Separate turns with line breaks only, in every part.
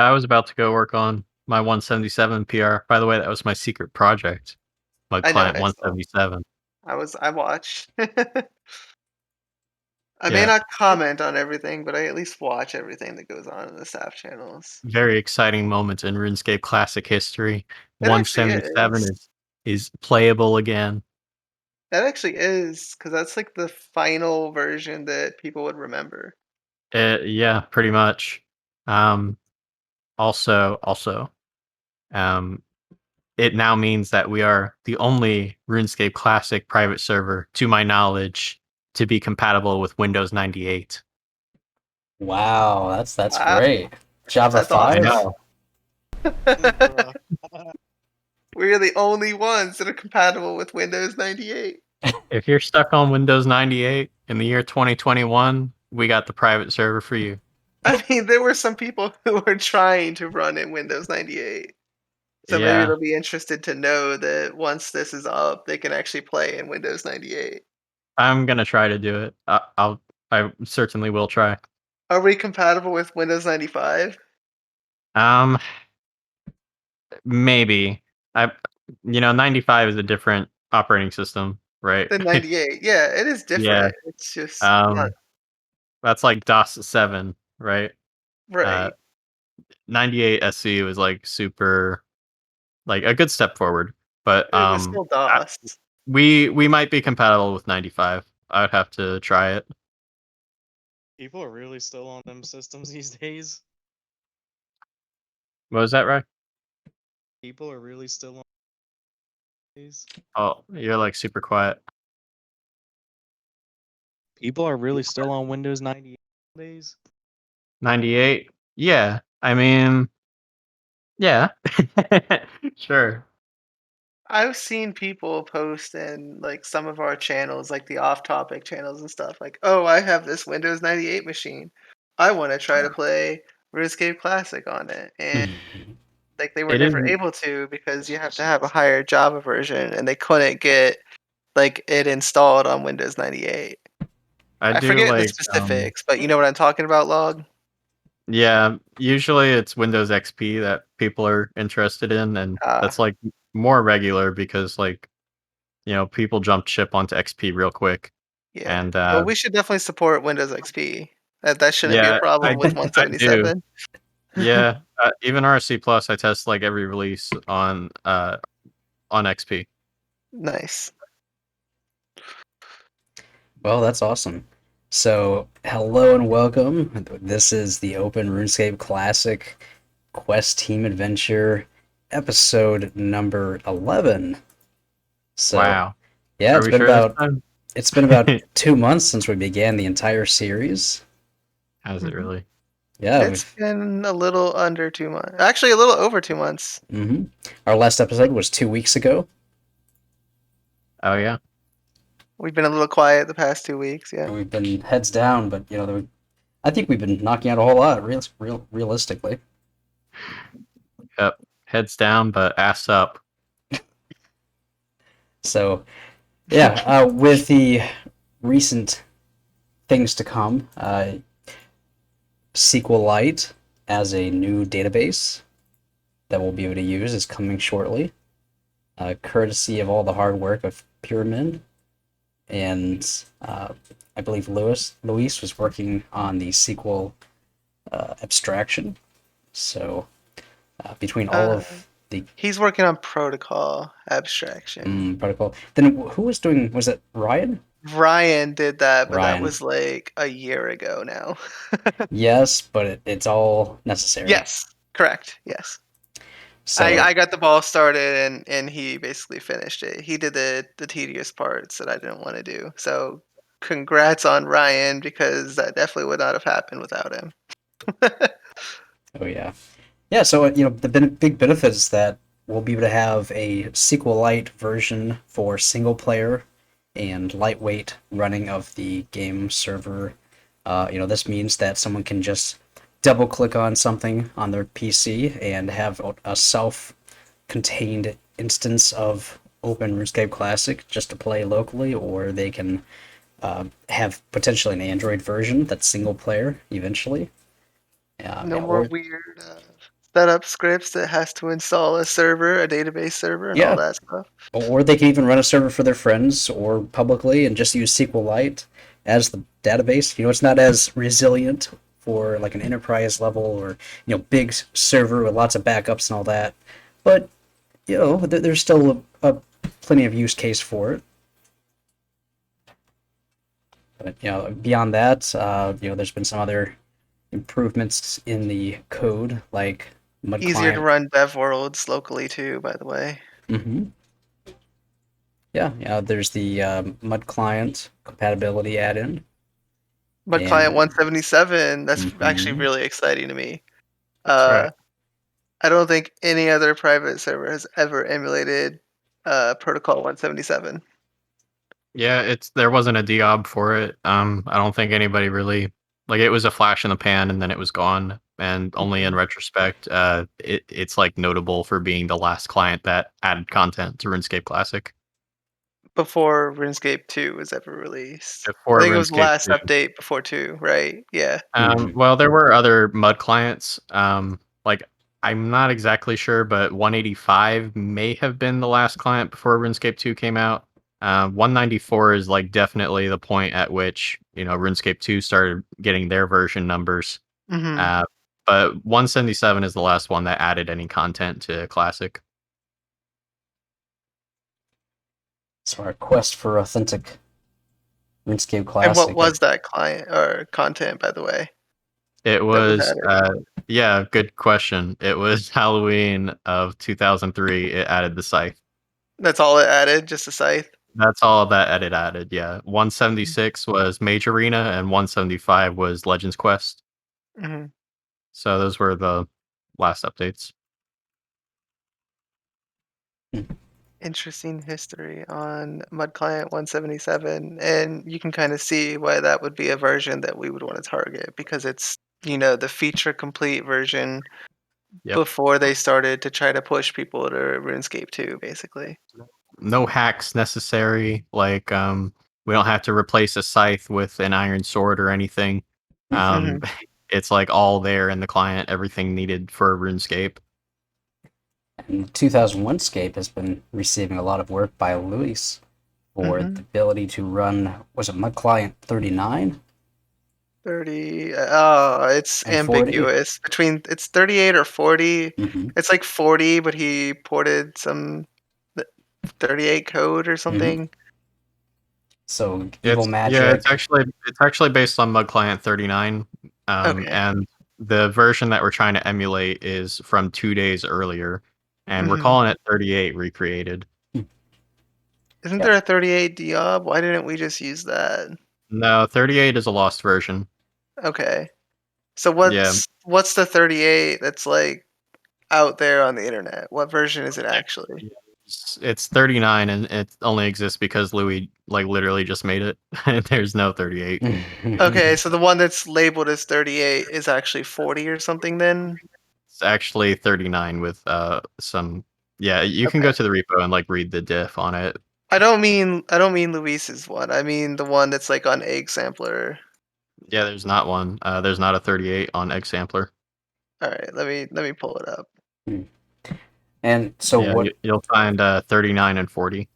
I was about to go work on my 177 PR. By the way, that was my secret project. My
I know,
client
I saw.
177.
I watched. I may
Yeah,
not comment on everything, but I at least watch everything that goes on in the staff channels.
very exciting moment in RuneScape Classic history.
It actually
177
is.
is playable again.
That actually is, because that's like the final version that people would remember.
Yeah, pretty much. Um, also, um, it now means that we are the only RuneScape Classic private server, to my knowledge, to be compatible with Windows 98.
Wow, that's
Wow,
great. Java
that's
I
awesome.
5?
know.
Bruh.
We're the only ones that are compatible with Windows 98.
If you're stuck on Windows 98 in the year 2021, we got the private server for you.
I mean, there were some people who were trying to run in Windows 98. So maybe
Yeah,
they'll be interested to know that once this is up, they can actually play in Windows 98.
I'm gonna try to do it. I certainly will try.
Are we compatible with Windows 95?
Um, maybe. I, 95 is a different operating system, right?
The 98. Yeah, it is
Yeah.
different. It's just not
Um, that's like DOS 7, right? Uh,
right.
98 SC was like super, like a good step forward, but
It was still
I,
DOS.
we might be compatible with 95. I would have to try it.
People are really still on them systems these days.
What was that, right?
People are really still on these.
Oh, you're like super quiet.
People are really still on Windows 98 days.
98? Yeah. I mean, yeah. Sure.
I've seen people post in like some of our channels, like the off-topic channels and stuff, like, "Oh, I have this Windows 98 machine. I want to try to play RuneScape Classic on it." And like they were
It
never
is
able to because you have to have a higher Java version, and they couldn't get like it installed on Windows 98.
I
I
do
forget the
like
specifics, but you know what I'm talking about, Log?
yeah, usually it's Windows XP that people are interested in, and
Uh,
that's like more regular because like, people jump ship onto XP real quick.
yeah.
And
Well, we should definitely support Windows XP. That shouldn't be a
yeah,
problem with
I do.
177.
Yeah, even RSC Plus, I test like every release on XP.
Nice.
Well, that's awesome. So, hello and welcome. This is the Open RuneScape Classic Quest Team Adventure episode number 11. So,
Wow.
yeah,
Are we sure this time?
it's been about 2 months since we began the entire series.
Has it
Mhm.
really?
Yeah,
It's been a little under 2 months. Actually, a little over 2 months.
hmm Our last episode was 2 weeks ago.
Oh yeah.
We've been a little quiet the past 2 weeks, yeah.
And we've been heads down, but I think we've been knocking out a whole lot, realistically.
Yep. Heads down, but ass up.
So, yeah, with the recent things to come, SQLite as a new database that we'll be able to use is coming shortly, courtesy of all the hard work of Pyramid. And I believe Luis was working on the SQL abstraction. So, between all
Uh,
of the
he's working on protocol abstraction.
protocol, then who was doing? Was it Ryan?
Ryan did that, but that
Ryan.
was like a year ago now.
Yes, but it's all necessary.
Yes, correct. Yes.
So,
I got the ball started and he basically finished it. He did the tedious parts that I didn't want to do. So congrats on Ryan because that definitely would not have happened without him.
oh yeah, yeah. So the big benefit is that we'll be able to have a SQLite version for single player and lightweight running of the game server. This means that someone can just double click on something on their PC and have a self-contained instance of Open RuneScape Classic just to play locally, or they can have potentially an Android version that's single player eventually.
No
Yeah,
more
or
weird set up scripts that has to install a server, a database server, and all
Yeah,
that stuff.
or they can even run a server for their friends or publicly and just use SQLite as the database. It's not as resilient for like an enterprise level or big server with lots of backups and all that, but there's still a plenty of use case for it. But beyond that, there's been some other improvements in the code, like Mud
Easier to
Client.
run dev worlds locally too, by the way.
Mm-hmm. Yeah. There's the Mud Client compatibility add-in,
Mud Client
and
177, that's actually
mhm.
really exciting to me.
That's right.
I don't think any other private server has ever emulated Protocol 177.
Yeah, there wasn't a deob for it. I don't think anybody really like it was a flash in the pan and then it was gone. And only in
Mhm.
retrospect, it's like notable for being the last client that added content to RuneScape Classic
Before RuneScape 2 was ever released. I
before
think it was the
RuneScape
last
2.
update before 2, right? Yeah.
Mhm.
Well, there were other mud clients. Like I'm not exactly sure, but 185 may have been the last client before RuneScape 2 came out. 194 is like definitely the point at which RuneScape 2 started getting their version numbers.
Mhm.
Uh, but 177 is the last one that added any content to Classic.
So our quest for authentic RuneScape
And what
Classic.
was that client or content, by the way,
It
that was
was,
added?
yeah, good question. It was Halloween of 2003. It added the scythe.
That's all it added, just a scythe?
That's all that edit added, yeah. 176 was Mage Arena and 175 was Legends Quest.
Mhm.
So those were the last updates.
Interesting history on Mud Client 177, and you can kind of see why that would be a version that we would want to target because it's, the feature complete version
Yep.
before they started to try to push people to RuneScape 2, basically.
No hacks necessary. Like we don't have to replace a scythe with an iron sword or anything. Um
Mhm.
it's like all there in the client, everything needed for RuneScape.
And 2001 Scape has been receiving a lot of work by Luis for the
Mhm.
ability to run, was it Mud Client 39
30. Oh, it's
and 40?
ambiguous. It's 38 or 40.
Mm-hmm.
It's like 40, but he ported some 38 code or
Mm-hmm.
something.
So Evil
It's
Magic.
actually based on Mud Client 39.
Okay.
And the version that we're trying to emulate is from 2 days earlier. And we're
Mhm.
calling it 38 recreated.
Isn't
Yep.
there a 38 Diab? Why didn't we just use that?
No, 38 is a lost version.
Okay. So
Yeah.
what's the 38 that's like out there on the internet? What version is it actually?
Yeah, it's 39 and it only exists because Louis like literally just made it. There's no 38.
Okay, so the one that's labeled as 38 is actually 40 or something then?
It's actually 39 with some yeah, you can go
Okay.
to the repo and like read the diff on it.
I don't mean Luis's one. I mean the one that's like on Egg Sampler.
Yeah, there's not one. There's not a 38 on Egg Sampler.
All right, let me pull it up.
and so
Yeah,
what?
you'll find 39 and 40.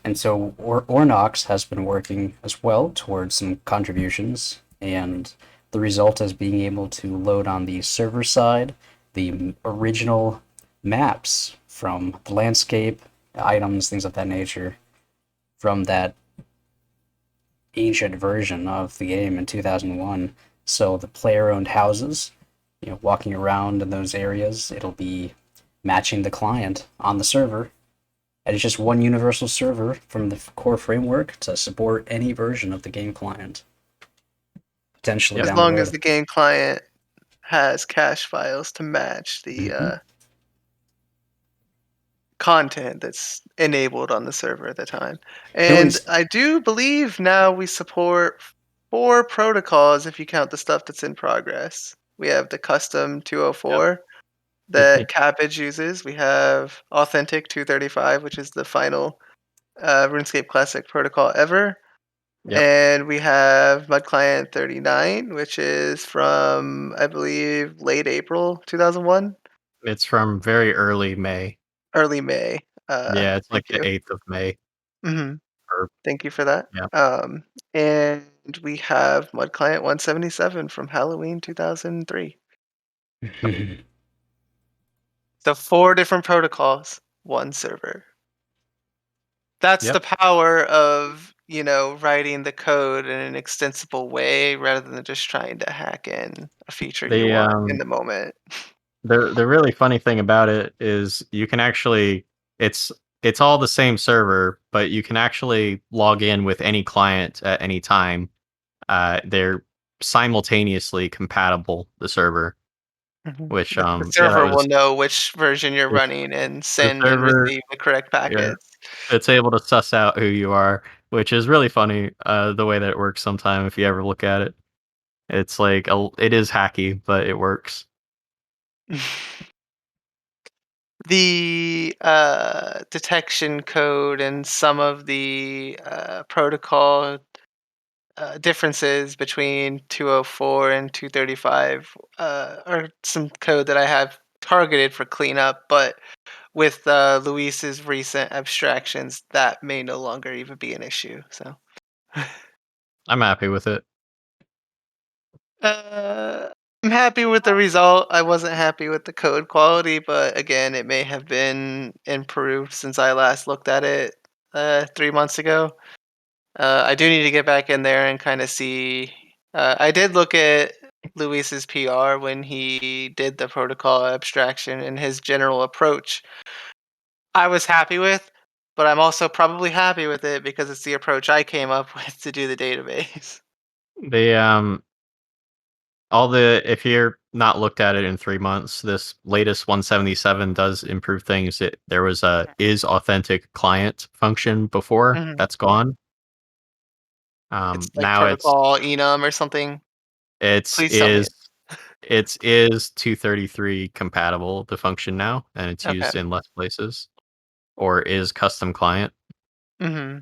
And so Ornox has been working as well towards some contributions, and the result is being able to load on the server side the original maps from the landscape, items, things of that nature, from that ancient version of the game in 2001. So the player-owned houses, walking around in those areas, it'll be matching the client on the server, and it's just one universal server from the core framework to support any version of the game client, potentially
Yep.
As
down the
long as
road.
the game client has cache files to match the
Mm-hmm.
content that's enabled on the server at the time.
At
And
least,
I do believe now we support 4 protocols if you count the stuff that's in progress. We have the custom
Yep.
204 that Cabbage uses. We have Authentic 235, which is the final RuneScape Classic protocol ever.
Yep.
And we have Mud Client 39, which is from, I believe, late April 2001,
It's from very early May.
early May.
Yeah, it's like
Thank
the
you.
8th of May.
hmm
Or
Thank you for that.
yeah.
And we have Mud Client 177 from Halloween 2003. So 4 different protocols, 1 server. That's the
Yep.
power of, writing the code in an extensible way rather than just trying to hack in a feature you
The
want in the moment.
the really funny thing about it is you can actually it's it's all the same server, but you can actually log in with any client at any time. They're simultaneously compatible, the server,
Mhm.
which
The
yeah,
server will know which version you're
it's
running and
the
send and
server
receive the correct
yeah,
packets.
it's able to suss out who you are, which is really funny, the way that it works sometime if you ever look at it. It's like it is hacky, but it works.
The detection code and some of the protocol differences between 204 and 235 are some code that I have targeted for cleanup, but with Luis's recent abstractions, that may no longer even be an issue. So,
I'm happy with it.
uh, I'm happy with the result. I wasn't happy with the code quality, but again, it may have been improved since I last looked at it 3 months ago. I do need to get back in there and kind of see. I did look at Luis's PR when he did the protocol abstraction and his general approach. I was happy with, but I'm also probably happy with it because it's the approach I came up with to do the database.
The all the if you're not looked at it in 3 months, this latest 177 does improve things. There was a is authentic client function before
Mhm.
that's gone.
It's like
Now
protocol enum or something.
it's
Please tell me.
is it's is 233 compatible, the function now, and it's
Okay.
used in less places. Or is custom client.
hmm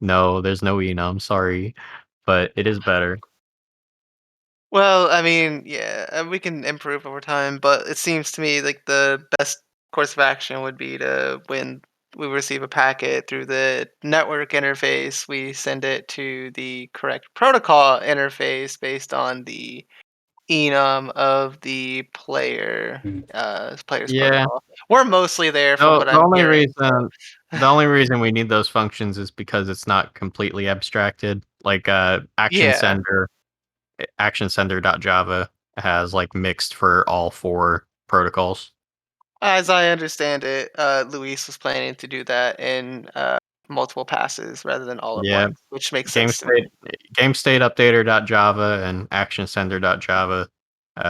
No, there's no enum, sorry, but it is better.
Well, I mean, yeah, we can improve over time, but it seems to me like the best course of action would be to when we receive a packet through the network interface, we send it to the correct protocol interface based on the enum of the player's
Yeah.
protocol. We're mostly there from
No,
what I'm hearing. So,
the only reason we need those functions is because it's not completely abstracted. Like
yeah,
actionsender.java has like mixed for all 4 protocols.
as I understand it, Luis was planning to do that in multiple passes rather than all at
Yeah,
once, which makes
game
sense to me.
state updater.java and actionsender.java.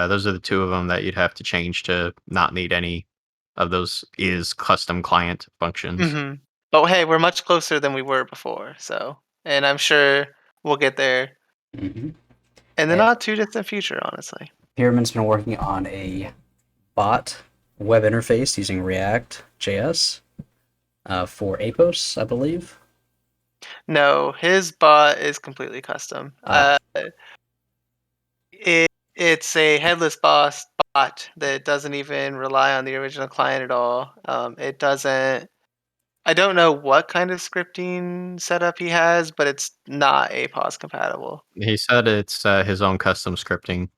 Those are the 2 of them that you'd have to change to not need any of those is custom client functions.
But hey, we're much closer than we were before, so and I'm sure we'll get there
hmm
in the not too distant future, honestly.
Pyramid's been working on a bot web interface using React JS for Apos, I believe.
No, his bot is completely custom.
Ah,
It's a headless bot that doesn't even rely on the original client at all. It doesn't. I don't know what kind of scripting setup he has, but it's not APOS compatible.
He said it's his own custom scripting,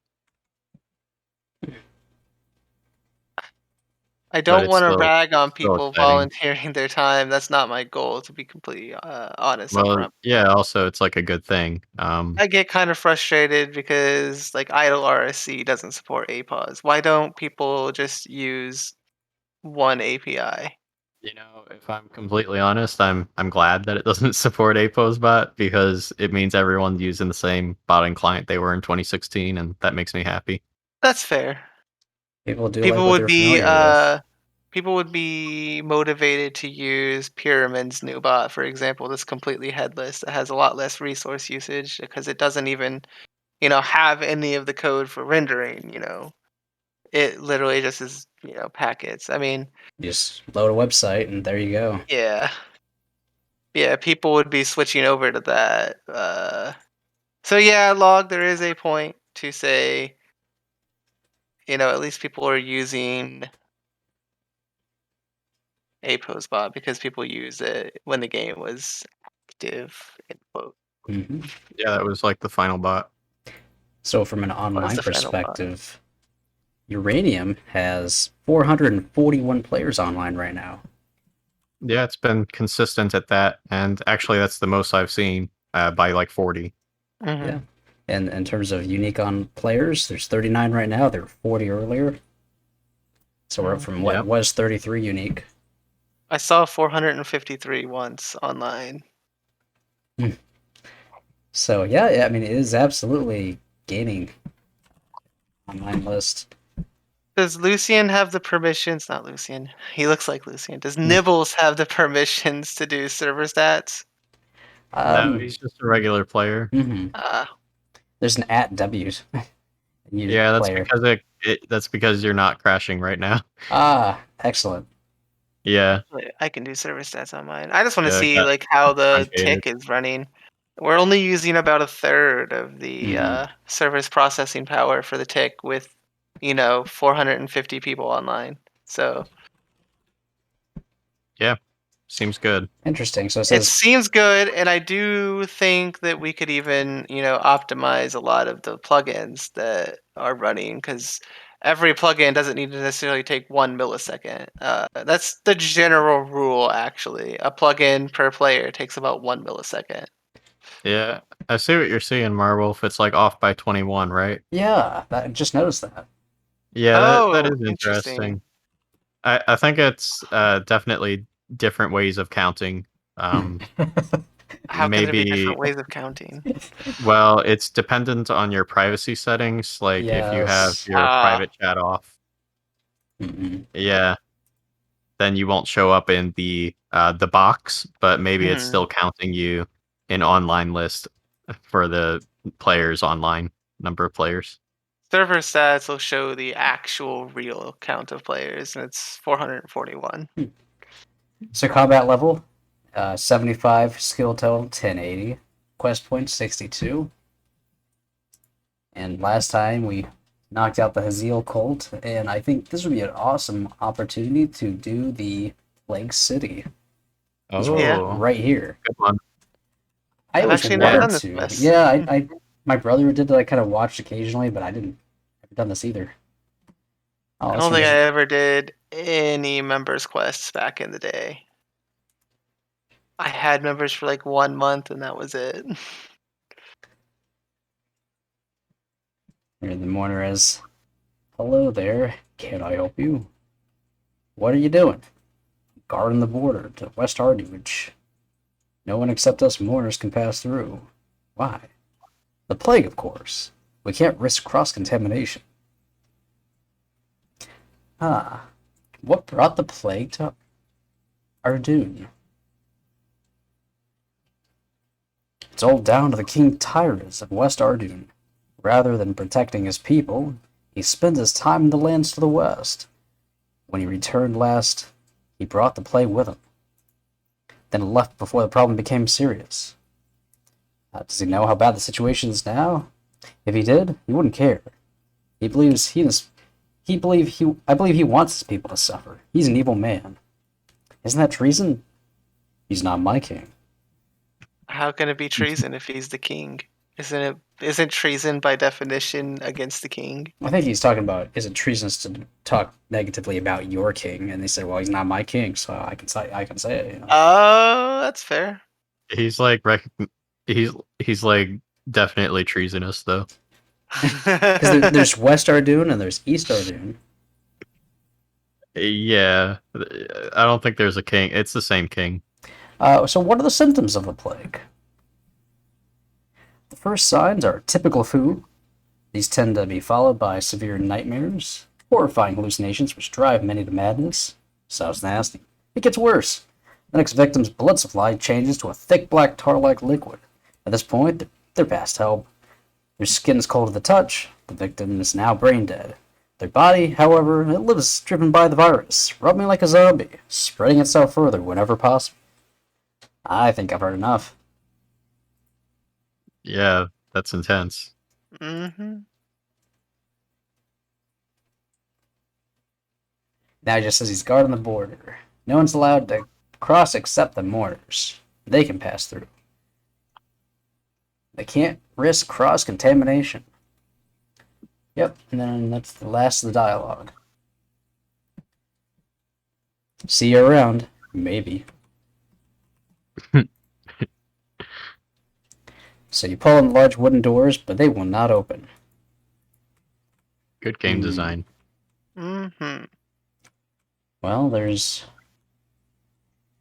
I
but
don't want to rag on
still
people
exciting.
volunteering their time. That's not my goal, to be completely honest
Well,
upfront.
yeah, also it's like a good thing.
I get kind of frustrated because like idle RSC doesn't support APOS. Why don't people just use one API?
If I'm completely honest, I'm glad that it doesn't support APOSbot because it means everyone's using the same bot and client they were in 2016, and that makes me happy.
That's fair.
people do like
People
what
would
they're
be
familiar with.
people would be motivated to use Pyramid's new bot, for example, that's completely headless. That has a lot less resource usage because it doesn't even, have any of the code for rendering. It literally just is, packets. I mean,
Just load a website and there you go.
yeah. yeah, people would be switching over to that. So yeah, log. There is a point to say, at least people are using a post bot because people use it when the game was active. End quote.
Hmm.
Yeah, that was like the final bot.
So from an
Was
online
the final bot.
perspective, Uranium has 441 players online right now.
Yeah, it's been consistent at that, and actually, that's the most I've seen by like 40.
Mhm.
Yeah. And in terms of unique on players, there's 39 right now. There were 40 earlier. So we're up from what
Yep.
was 33 unique.
I saw 453 once online.
So yeah, I mean, it is absolutely gaining online list.
Does Lucian have the permissions? Not Lucian. He looks like Lucian. Does Nibbles have the permissions to do server stats?
No, he's just a regular player.
Mhm. There's an @W.
Yeah, that's
player.
because that's because you're not crashing right now.
Ah, excellent.
Yeah,
I can do server stats on mine. I just want to
yeah,
see
got
like how the
truncated.
tick is running. We're only using about a third of the
Mhm.
server's processing power for the tick with, 450 people online. So
Yeah, seems good.
Interesting. So it
it
says
seems good, and I do think that we could even, optimize a lot of the plugins that are running because every plugin doesn't need to necessarily take 1 millisecond. That's the general rule, actually. A plugin per player takes about 1 millisecond.
Yeah, I see what you're seeing, Marwolf. It's like off by 21, right?
yeah, I just noticed that.
Yeah, that
Oh,
is
interesting.
interesting. I think it's definitely different ways of counting. Um,
How can there be
maybe
different ways of counting?
well, it's dependent on your privacy settings. Like if you have
Yes.
your
Ah,
private chat off,
Mhm.
yeah, then you won't show up in the box, but maybe it's
hmm.
still counting you in online list for the players online number of players.
Server stats will show the actual real count of players, and it's 441.
So combat level, 75, skill total 1080, quest points 62. And last time we knocked out the Haziel cult, and I think this would be an awesome opportunity to do the Plague City. It's
Yeah,
Oh,
right here.
good one.
I
I've
always
actually never
Yeah,
done
wanted
this
to.
quest.
Yeah, I my brother did. I kind of watched occasionally, but I didn't. Never done this either. Oh,
I
this
don't
one
think I
doesn't.
ever did any members quests back in the day. I had members for like 1 month, and that was it.
Here the mourner is. Hello there. Can I help you? What are you doing? Guarding the border to West Ardewich. No one except us mourners can pass through. Why? The plague, of course. We can't risk cross-contamination. Ah, what brought the plague to Ardoon? It's all down to the King Tyrus of West Ardoon. Rather than protecting his people, he spent his time in the lands to the west. When he returned last, he brought the plague with him, then left before the problem became serious. Does he know how bad the situation is now? If he did, he wouldn't care. He believes I believe he wants his people to suffer. He's an evil man. Isn't that treason? He's not my king.
How can it be treason if he's the king? Isn't treason by definition against the king?
I think he's talking about is it treasonous to talk negatively about your king? And they said, well, he's not my king, so I can say it.
Oh, that's fair.
he's like he's like definitely treasonous though.
Because there's West Ardoon and there's East Ardoon.
Yeah, I don't think there's a king. It's the same king.
So what are the symptoms of the plague? The first signs are typical flu. These tend to be followed by severe nightmares, horrifying hallucinations which drive many to madness. Sounds nasty. It gets worse. The next victim's blood supply changes to a thick black tar-like liquid. At this point, they're past help. Their skin's cold to the touch. The victim is now brain dead. Their body, however, it lives driven by the virus, rubbing like a zombie, spreading itself further whenever possible. I think I've heard enough.
Yeah, that's intense.
Mm-hmm.
Now he just says he's guarding the border. No one's allowed to cross except the mourners. They can pass through. They can't risk cross-contamination. Yep, and then that's the last of the dialogue. See you around. Maybe. So you pull on the large wooden doors, but they will not open.
Good game design.
Mm-hmm.
Well, there's...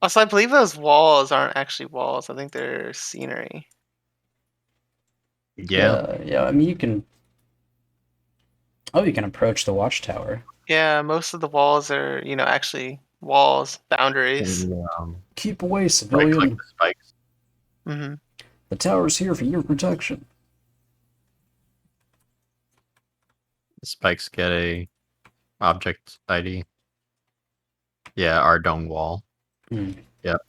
Also, I believe those walls aren't actually walls. I think they're scenery.
Yeah.
Yeah, I mean, you can... Oh, you can approach the watchtower.
Yeah, most of the walls are, actually walls, boundaries.
And,
Keep away,
right click
civilian.
the spikes.
Mm-hmm.
The tower's here for your protection.
The spikes get a object ID. Yeah, our dome wall.
Hmm.
Yep.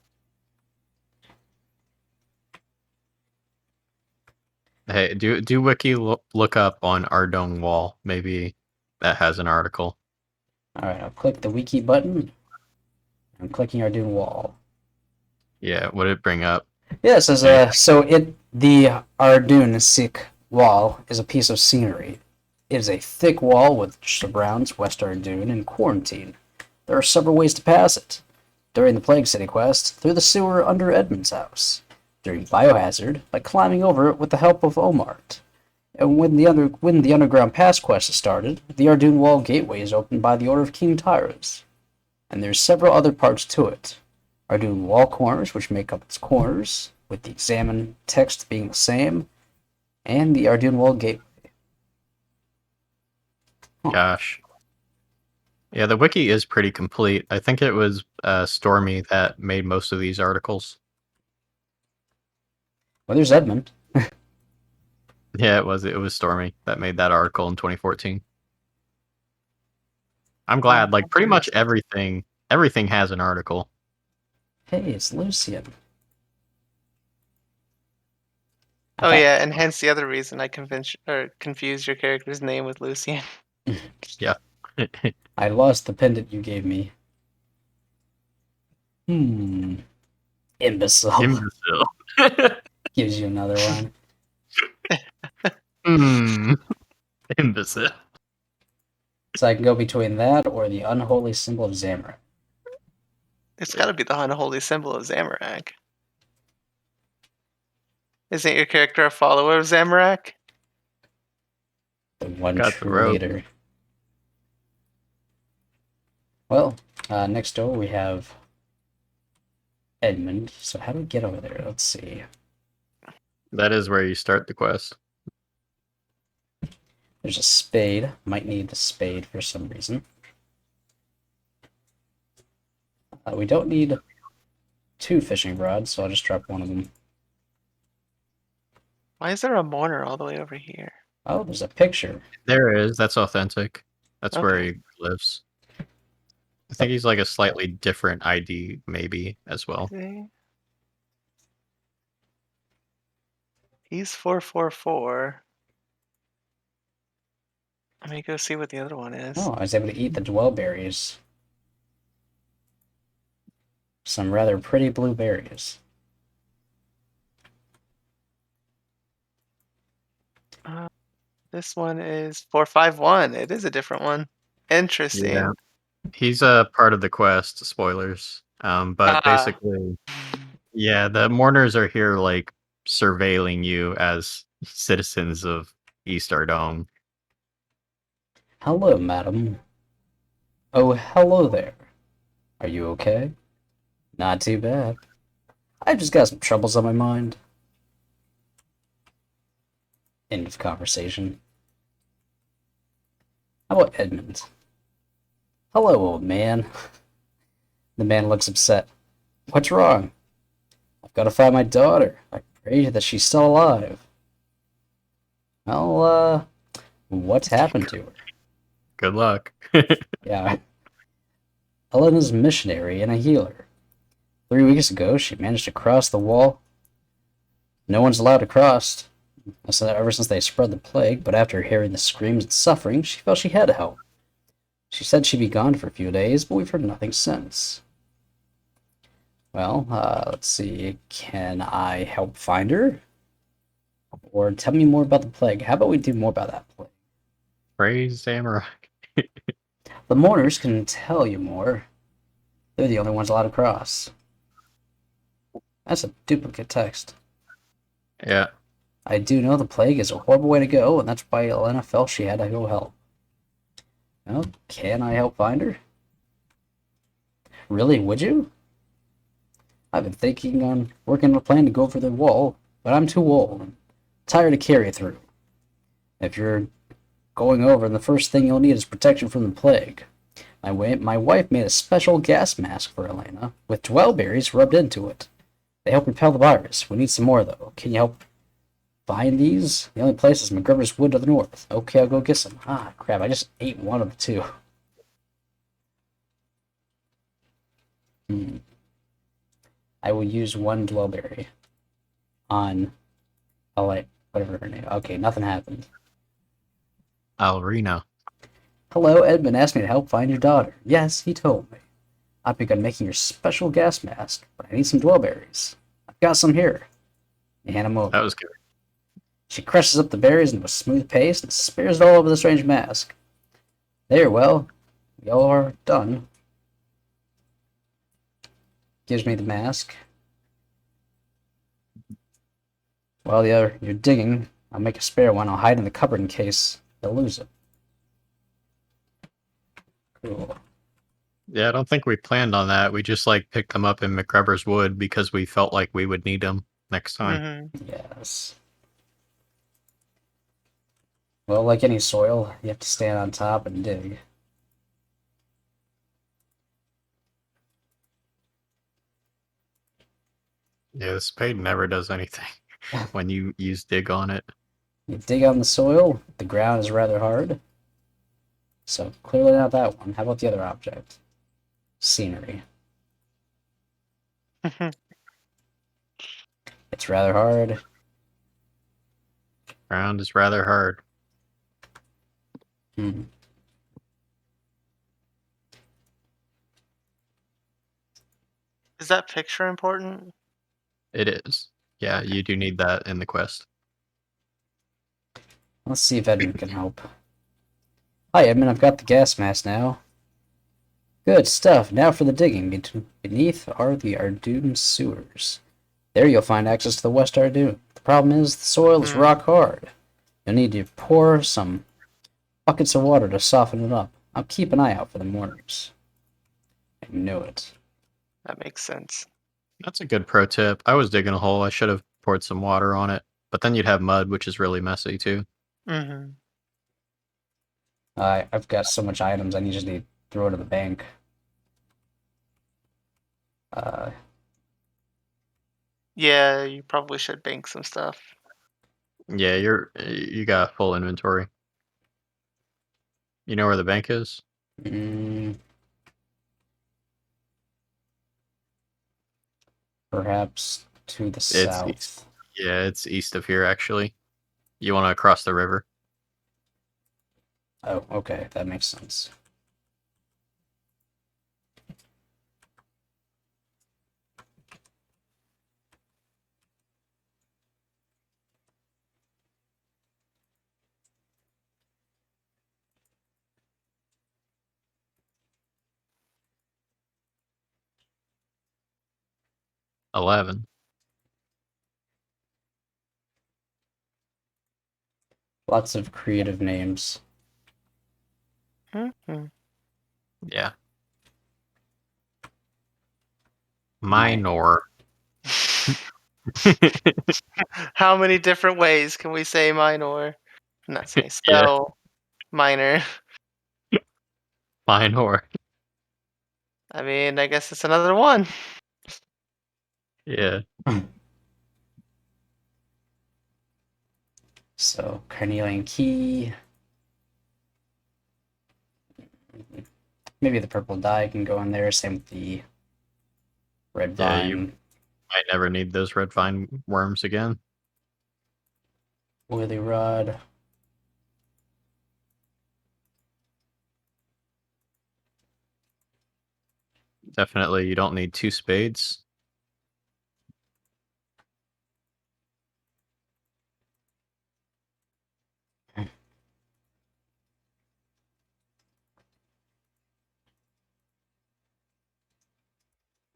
Hey, do wiki look up on our dome wall? Maybe that has an article.
Alright, I'll click the wiki button. I'm clicking our Dune wall.
Yeah, what did it bring up?
Yeah, it says, the Arduin wall is a piece of scenery. It is a thick wall which surrounds West Ardoon in quarantine. There are several ways to pass it. During the Plague City quest, through the sewer under Edmund's house. During Biohazard, by climbing over it with the help of Omart. And when the Underground Pass quest is started, the Ardoon Wall gateway is opened by the order of King Tyrus. And there's several other parts to it. Ardoon wall corners, which make up its corners, with the examine text being the same, and the Ardoon wall gateway.
Gosh. Yeah, the wiki is pretty complete. I think it was Stormy that made most of these articles.
Well, there's Edmund.
Yeah, it was Stormy that made that article in 2014. I'm glad, like pretty much everything has an article.
Hey, it's Lucian.
Oh yeah, and hence the other reason I confused your character's name with Lucian.
Yeah.
I lost the pendant you gave me. Imbecile.
Imbecile.
Gives you another one.
Imbecile.
So I can go between that or the unholy symbol of Zamra.
It's got to be the unholy symbol of Zamorak. Isn't your character a follower of Zamorak?
The one
Got the
true
rope.
leader. Well, next door we have Edmund. So how do we get over there? Let's see.
That is where you start the quest.
There's a spade. Might need the spade for some reason. We don't need 2 fishing rods, so I'll just drop one of them.
Why is there a mourner all the way over here?
Oh, there's a picture.
There is. That's authentic. That's where
Okay.
he lives. I think he's like a slightly different ID, maybe, as well.
See? He's 444. Let me go see what the other one is.
Oh, I was able to eat the dwellberries. Some rather pretty blueberries.
This one is 451. It is a different one. Interesting.
Yeah. He's a part of the quest, spoilers. But basically, yeah, the mourners are here like surveilling you as citizens of East Ardome.
Hello, madam. Oh, hello there. Are you okay? Not too bad. I've just got some troubles on my mind. End of conversation. How about Edmund? Hello, old man. The man looks upset. What's wrong? I've got to find my daughter. I pray that she's still alive. Well, what's happened to her?
Good luck.
Yeah. Elena's a missionary and a healer. 3 weeks ago, she managed to cross the wall. No one's allowed to cross ever since they spread the plague, but after hearing the screams and suffering, she felt she had to help. She said she'd be gone for a few days, but we've heard nothing since. Well, let's see. Can I help find her? Or tell me more about the plague. How about we do more about that plague?
Praise Samurai.
The mourners can tell you more. They're the only ones allowed to cross. That's a duplicate text.
Yeah.
I do know the plague is a horrible way to go, and that's why Elena felt she had to go help. Well, can I help find her? Really, would you? I've been thinking on working on a plan to go over the wall, but I'm too old and tired to carry it through. If you're going over, the first thing you'll need is protection from the plague. My wife made a special gas mask for Elena, with dwellberries rubbed into it. They help repel the virus. We need some more, though. Can you help find these? The only place is McGruber's Wood to the north. Okay, I'll go get some. Ah, crap, I just ate one of the two. I will use one dwellberry on whatever her name. Okay, nothing happened.
Alrina.
Hello, Edmund asked me to help find your daughter. Yes, he told me. I've begun making your special gas mask, but I need some dwellberries. I've got some here. You hand them over.
That was good.
She crushes up the berries into a smooth paste and smears it all over the strange mask. There, well, we all are done. Gives me the mask. While you're digging, I'll make a spare one. I'll hide in the cupboard in case they'll lose it. Cool.
Yeah, I don't think we planned on that. We just like picked them up in McGruber's Wood because we felt like we would need them next time.
Yes. Well, like any soil, you have to stand on top and dig.
Yeah, the spade never does anything when you use dig on it.
You dig on the soil, the ground is rather hard. So clearly not that one. How about the other object? Scenery. It's rather hard.
Ground is rather hard.
Is that picture important?
It is. Yeah, you do need that in the quest.
Let's see if Edmund can help. Hi, Edmund. I've got the gas mask now. Good stuff. Now for the digging. Beneath are the Ardoon sewers. There you'll find access to the West Ardoon. The problem is the soil is rock hard. You'll need to pour some buckets of water to soften it up. I'll keep an eye out for the mourners. I knew it.
That makes sense.
That's a good pro tip. I was digging a hole. I should have poured some water on it. But then you'd have mud, which is really messy too.
I've got so much items, I just need to throw it in the bank.
Yeah, you probably should bank some stuff.
Yeah, you got full inventory. You know where the bank is?
Perhaps to the south.
East. Yeah, it's east of here actually. You want to cross the river?
Oh, okay, that makes sense.
$11.
Lots of creative names.
Yeah. Minor.
How many different ways can we say minor? I'm not saying spell minor.
Minor.
I mean, I guess it's another one.
Yeah.
So, Carnelian Key. Maybe the purple dye can go in there. Same with the Red
Yeah, you
vine,
might never need those red vine worms again.
oily rod.
Definitely, you don't need 2 spades.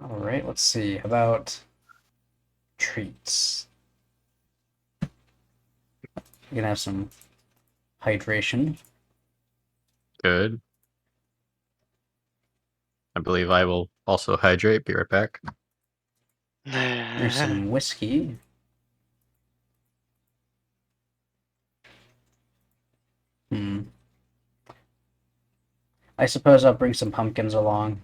All right, let's see. How about treats? We're gonna have some hydration.
Good. I believe I will also hydrate. Be right back.
There's some whiskey. Hmm. I suppose I'll bring some pumpkins along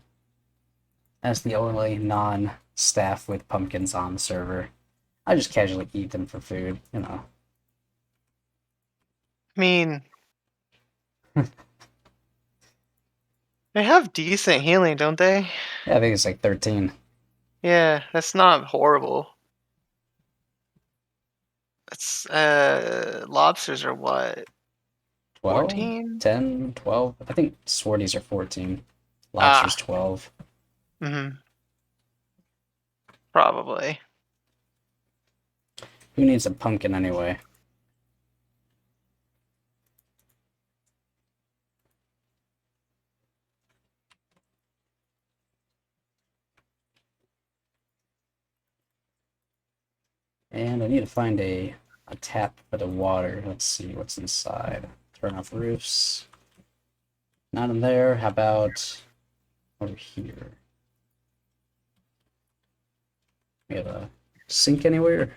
as the only non-staff with pumpkins on the server. I just casually eat them for food, you know.
I mean, they have decent healing, don't they?
Yeah, I think it's like 13.
Yeah, that's not horrible. It's lobsters are what?
12?
14?
10? 12? I think swordies are 14. Lobster's
Ah,
12.
probably.
Who needs a pumpkin anyway? And I need to find a tap for the water. Let's see what's inside. Turn off roofs. Not in there. How about over here? We have a sink anywhere?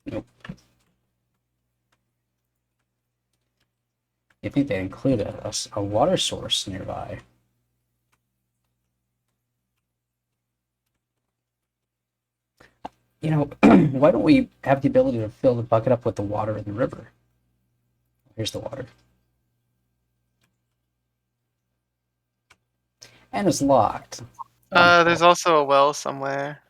Nope. I think they include a water source nearby. You know, why don't we have the ability to fill the bucket up with the water in the river? Here's the water. And it's locked.
There's also a well somewhere.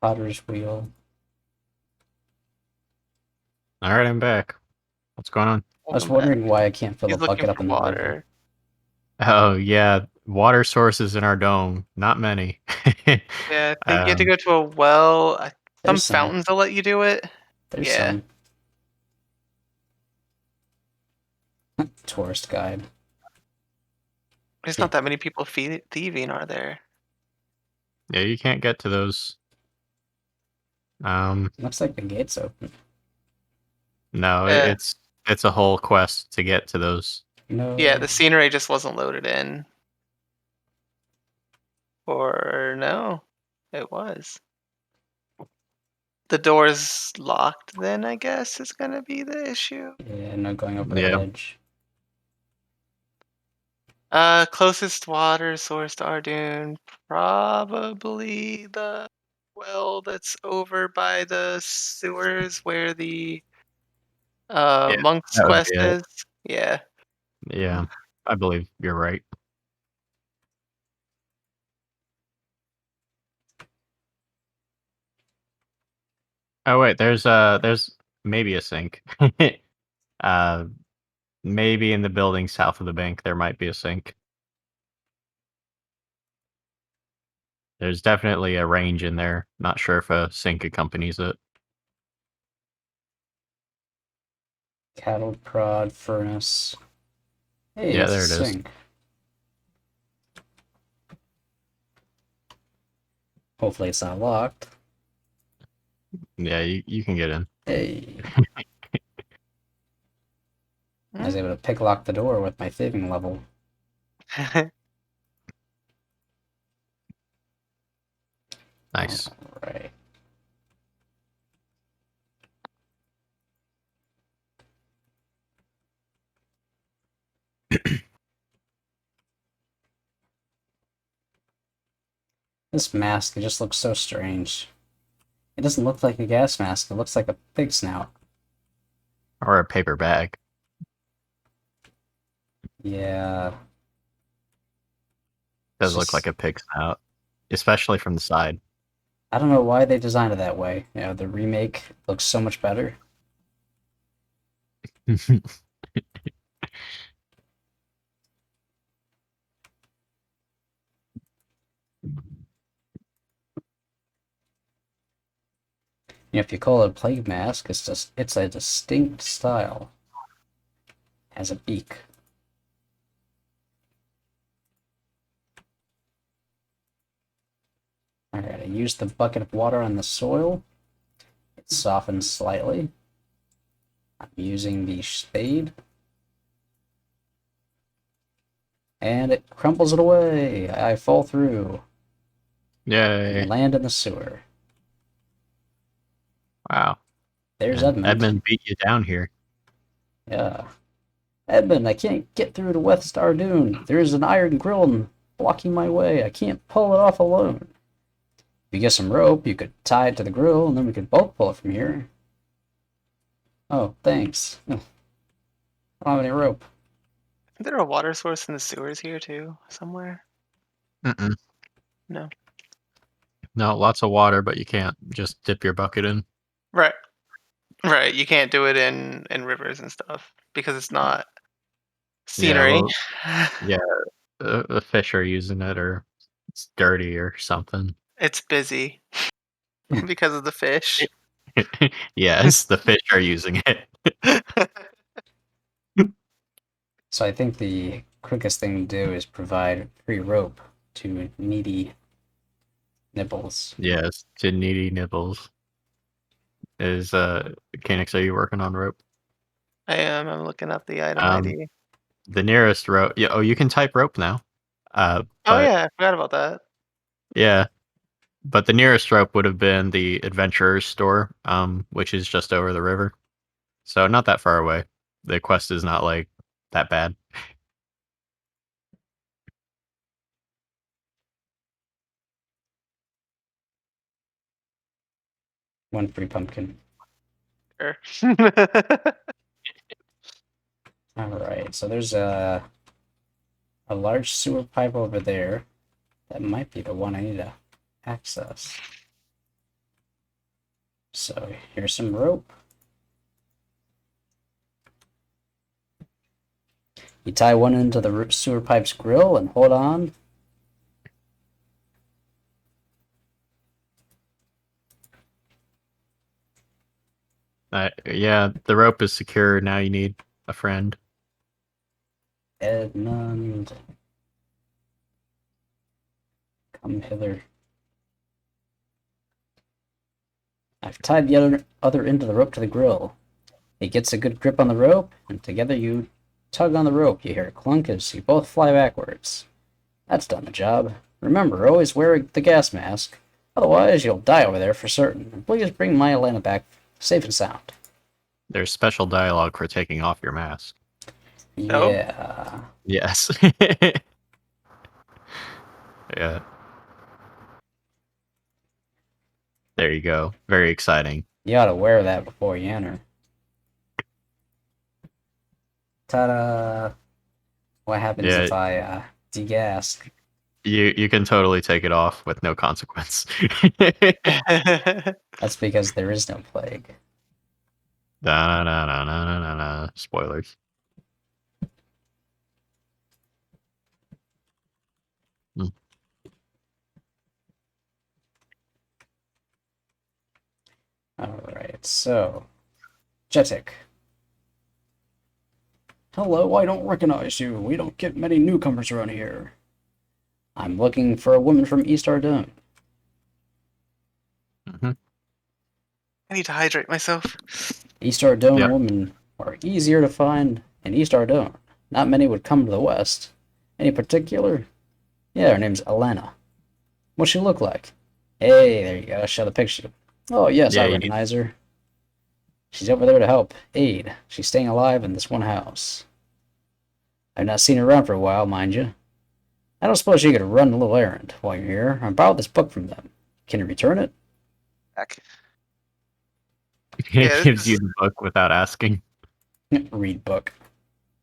Potter's wheel.
All right, I'm back. What's going on?
I was
Welcome back.
wondering why I can't fill the
He's looking
bucket up
for
in the river.
water.
Oh yeah, water sources in our dome. Not many.
Yeah, I think you have to
um,
go to a well. Some
There's some.
fountains will let you do it.
There's
Yeah.
some. Tourist guide.
There's
Yeah.
not that many people thieving, are there?
yeah, you can't get to those.
Looks like the gate's open.
No,
Yeah.
it's a whole quest to get to those.
No.
Yeah, the scenery just wasn't loaded in. Or no, it was. The door's locked then, I guess, is gonna be the issue.
Yeah, no going over the
Yeah,
ledge.
Closest water source to Ardoon, probably the well that's over by the sewers where the
yeah,
monk's
that would
quest
be it.
is. Yeah.
Yeah, I believe you're right. Oh wait, there's maybe a sink. uh, maybe in the building south of the bank there might be a sink. There's definitely a range in there. Not sure if a sink accompanies it.
Cattle prod furnace. Hey,
Yeah,
it's a
there it is.
sink. Hopefully it's not locked.
Yeah, you can get in.
Hey. I was able to pick lock the door with my thieving level.
Nice.
Alright. This mask, it just looks so strange. It doesn't look like a gas mask, it looks like a pig snout.
Or a paper bag.
Yeah.
Does
It's
look like
just,
a pig snout, especially from the side.
I don't know why they designed it that way. You know, the remake looks so much better. You know, if you call it a plague mask, it's a distinct style. Has a beak. Alright, I used the bucket of water on the soil. It softens slightly. I'm using the spade. And it crumbles it away. I fall through
Yay.
and land in the sewer.
Wow.
There's
And
Edmund.
Edmund beat you down here.
Yeah. Edmund, I can't get through to West Star Dune. There's an iron grill blocking my way. I can't pull it off alone. If you get some rope, you could tie it to the grill, and then we could both pull it from here. Oh, thanks. I don't have any rope.
Is there a water source in the sewers here too, somewhere?
Mm-mm.
No.
No, lots of water, but you can't just dip your bucket in.
Right. Right. You can't do it in rivers and stuff because it's not
Yeah,
scenery.
well, yeah, the fish are using it, or it's dirty or something.
It's busy because of the fish.
Yes, the fish are using it.
So I think the quickest thing to do is provide free rope to needy nibbles.
Yes, to needy nibbles. Is Mechanics, are you working on rope?
I am. I'm looking up the item
Um,
ID.
The nearest rope. Yeah. Oh, you can type rope now.
Oh
But
yeah, I forgot about that.
yeah, but the nearest rope would have been the adventurer's store, which is just over the river. So not that far away. The quest is not like that bad.
One free pumpkin.
Sure.
Alright, so there's a large sewer pipe over there. That might be the one I need to access. So here's some rope. You tie one end to the sewer pipe's grill and hold on.
Yeah, the rope is secure. Now you need a friend.
Edmund, come hither. I've tied the other end of the rope to the grill. It gets a good grip on the rope, and together you tug on the rope. You hear a clunk as you both fly backwards. That's done the job. Remember, always wear the gas mask. Otherwise, you'll die over there for certain. And please bring my Elena back safe and sound.
There's special dialogue for taking off your mask.
Nope.
Yeah.
Yes. Yeah. There you go. Very exciting.
You ought to wear that before you enter. Ta-da! What happens
Yeah.
if I degas?
You can totally take it off with no consequence.
That's because there is no plague.
Da, da, da, da, da, da, da. Spoilers. Hmm.
Alright, so... Jetic. Hello, I don't recognize you. We don't get many newcomers around here. I'm looking for a woman from East Ardun.
Mhm.
I need to hydrate myself.
East Ardun
Yep.
women are easier to find in East Ardun. Not many would come to the west. Any particular? Yeah, her name's Elena. What's she look like? Hey, there you go. Show the picture. Oh, yes,
Yeah,
I
you need-
recognize her. She's over there to help. Aid. She's staying alive in this one house. I've not seen her around for a while, mind you. I don't suppose you could run a little errand while you're here. I borrowed this book from them. Can you return it?
Heck.
It
Yeah,
gives you the book without asking.
Read book.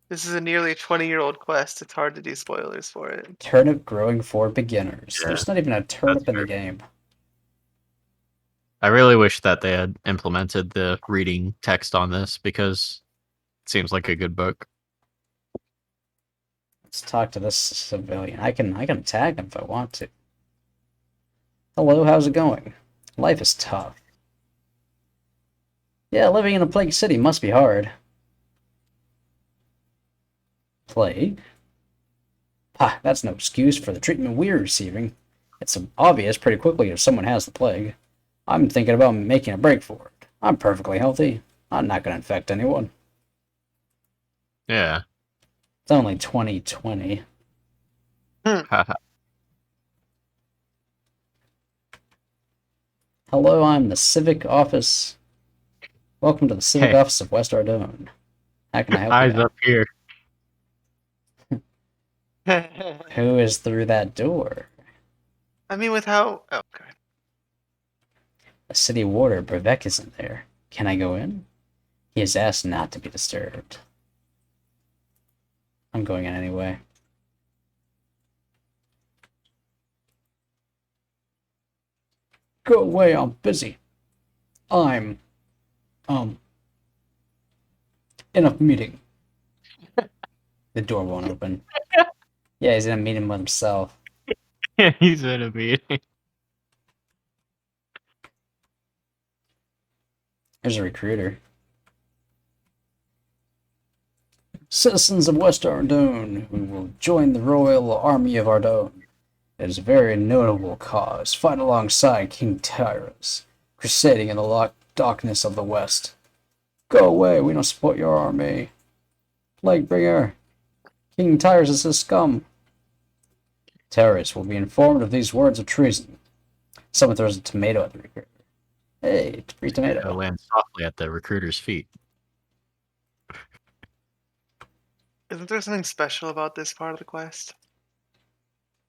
this is a nearly 20-year-old quest. It's hard to do spoilers for it.
Turnip growing for beginners.
Yeah,
There's not even a
that's
turnip in the
fair.
game.
I really wish that they had implemented the reading text on this because it seems like a good book.
Let's talk to this civilian. I can attack him if I want to. Hello, how's it going? Life is tough. Yeah, living in a plague city must be hard. Plague? Ha, that's no excuse for the treatment we're receiving. It's obvious pretty quickly if someone has the plague. I'm thinking about making a break for it. I'm perfectly healthy. I'm not going to infect anyone.
Yeah.
It's only 2020.
Haha.
Hello, I'm the Civic Office. Welcome to the Civic
Hey.
Office of West Ardone. How can I help
Eyes
you?
up here.
Who is through that door?
I mean, with how... Oh, God.
The city warder, Brevek, is in there. Can I go in? He has asked not to be disturbed. I'm going in anyway. Go away, I'm busy. I'm, in a meeting. The door won't open. Yeah, he's in a meeting with himself.
He's in a meeting.
There's a recruiter. Citizens of West Ardone, who will join the Royal Army of Ardone. It is a very notable cause. Fight alongside King Tyrus, crusading in the darkness of the West. Go away, we don't support your army. Plaguebringer, King Tyrus is a scum. Tyrus will be informed of these words of treason. Someone throws a tomato at the recruiter. Hey, free
It'll
tomato.
land softly at the recruiter's feet.
Isn't there something special about this part of the quest?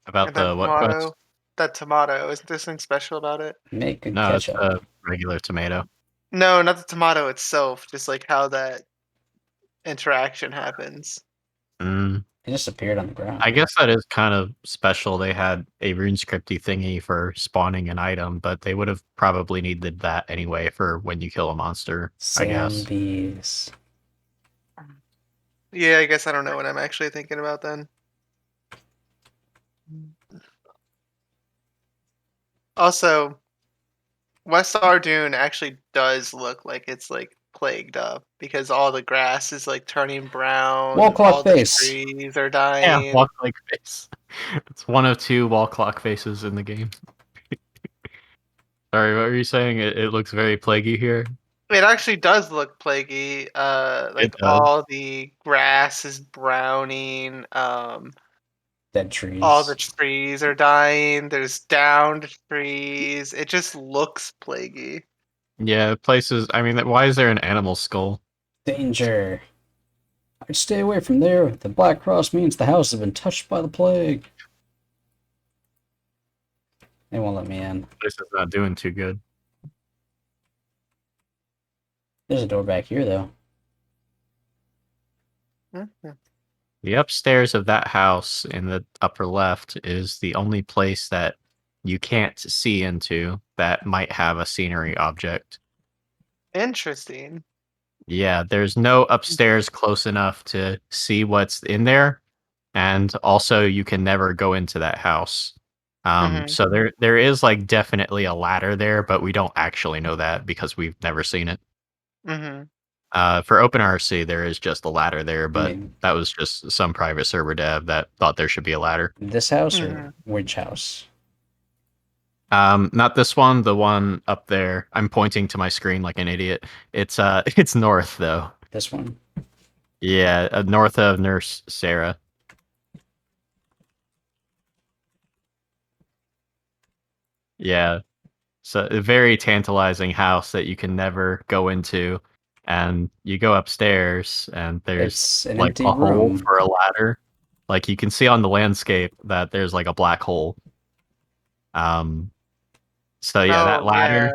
About
And that
the what quest?
tomato? That tomato. Isn't there something special about it?
Make good
No, it's
ketchup.
a regular tomato.
No, not the tomato itself. Just like how that interaction happens.
Mm,
It just appeared on the ground.
I guess that is kind of special. They had a RuneScripty thingy for spawning an item, but they would have probably needed that anyway for when you kill a monster, I guess.
Zombies.
Yeah, I guess I don't know what I'm actually thinking about then. Also, West Ardoon actually does look like it's like plagued up because all the grass is like turning brown.
Wall clock
all the
face.
trees are
Yeah,
dying.
wall clock face. It's one of 2 wall clock faces in the game. Sorry, what were you saying? It looks very plaguey here.
It actually does look plaguey. Like
It does.
all the grass is browning.
Dead trees.
All the trees are dying. There's downed trees. It just looks plaguey.
Yeah, places. I mean, why is there an animal skull?
Danger. I'd stay away from there. The Black Cross means the house has been touched by the plague. They won't let me in.
This is not doing too good.
There's a door back here, though.
Mhm.
The upstairs of that house in the upper left is the only place that you can't see into that might have a scenery object.
Interesting.
Yeah, there's no upstairs close enough to see what's in there, and also you can never go into that house.
Mhm.
So there is like definitely a ladder there, but we don't actually know that because we've never seen it.
Mhm.
For OpenRC, there is just a ladder there, but
mean-
that was just some private server dev that thought there should be a ladder.
This house or
Mhm.
which house?
Not this one, the one up there. I'm pointing to my screen like an idiot. It's it's north though.
This one?
Yeah, north of Nurse Sarah. Yeah. So a very tantalizing house that you can never go into. And you go upstairs and there's
It's an
like
empty
a hole
room.
for a ladder. Like you can see on the landscape that there's like a black hole. Um, so yeah,
Oh yeah,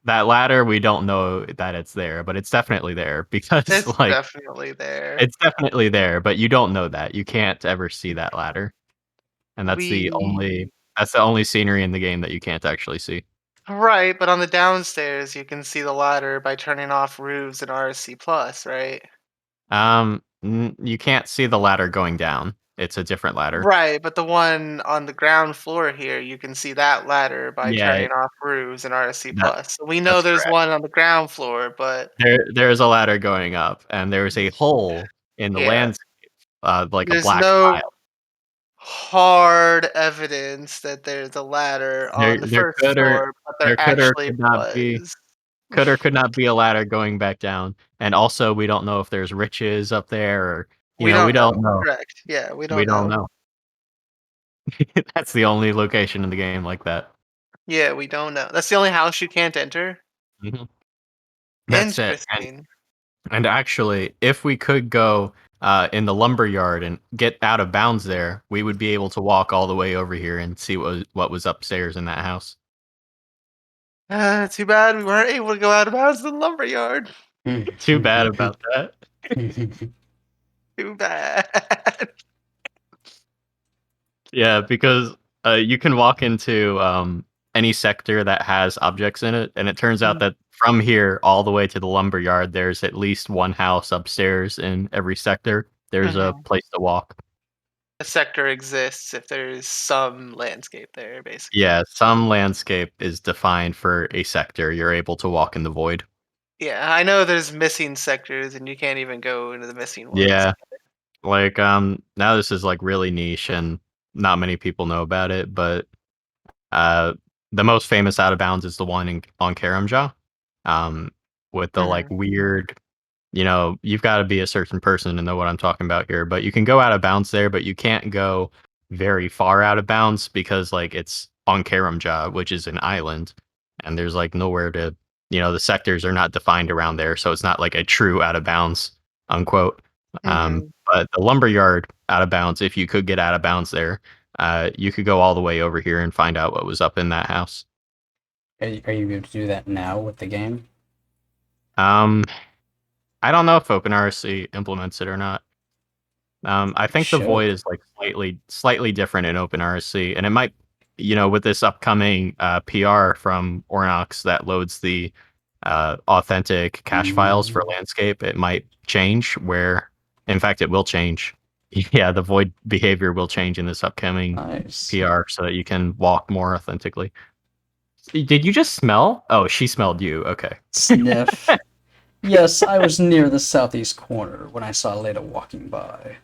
that ladder, we don't know that it's there, but it's definitely there because
it's
like
definitely there.
it's definitely there, but you don't know that. You can't ever see that ladder, and
We
that's the only scenery in the game that you can't actually see.
Right, but on the downstairs you can see the ladder by turning off roofs in RSC plus, right?
You can't see the ladder going down. It's a different ladder.
Right, but the one on the ground floor here, you can see that ladder by
Yeah,
turning off roofs in RSC
that
plus. So we know
that's
there's
correct.
one on the ground floor, but
There is a ladder going up, and there's a hole in the
yeah,
landscape, like a
there's
black
no
tile.
hard evidence that there's a ladder on the
There
first floor, but there actually was.
could or could not be a ladder going back down. And also, we don't know if there's riches up there, or
We
we
don't
don't
know.
know.
Correct. Yeah, we
We
don't
don't
know.
know. That's the only location in the game like that.
Yeah, we don't know. That's the only house you can't enter?
Mhm. That's it.
Interesting.
And actually, if we could go in the lumber yard and get out of bounds there, we would be able to walk all the way over here and see what was upstairs in that house.
Too bad we weren't able to go out of bounds to the lumberyard.
Too bad about that.
Too bad.
Yeah, because you can walk into any sector that has objects in it, and it turns out
Mhm,
that from here all the way to the lumber yard, there's at least one house upstairs in every sector. There's a
mhm.
place to walk.
A sector exists if there's some landscape there, basically.
Yeah, some landscape is defined for a sector. You're able to walk in the void.
Yeah, I know there's missing sectors and you can't even go into the missing ones.
Yeah, like now this is like really niche and not many people know about it, but uh the most famous out of bounds is the one on Karamja. Um with the like
Mhm,
weird, you've got to be a certain person to know what I'm talking about here, but you can go out of bounds there, but you can't go very far out of bounds because like it's on Karamja, which is an island, and there's like nowhere to, the sectors are not defined around there, so it's not like a true out of bounds, unquote.
mhm.
But the lumberyard out of bounds, if you could get out of bounds there, you could go all the way over here and find out what was up in that house.
Are you able to do that now with the game?
Um, I don't know if OpenRSC implements it or not. I
It
think the
should.
void is like slightly different in OpenRSC, and it might, with this upcoming PR from Ornox that loads the authentic cache files for
Mm,
landscape, it might change. Where, in fact, it will change. Yeah, the void behavior will change in this upcoming
nice.
PR, so that you can walk more authentically. Did you just smell? Oh, she smelled you. Okay.
Sniff. Yes, I was near the southeast corner when I saw Leda walking by.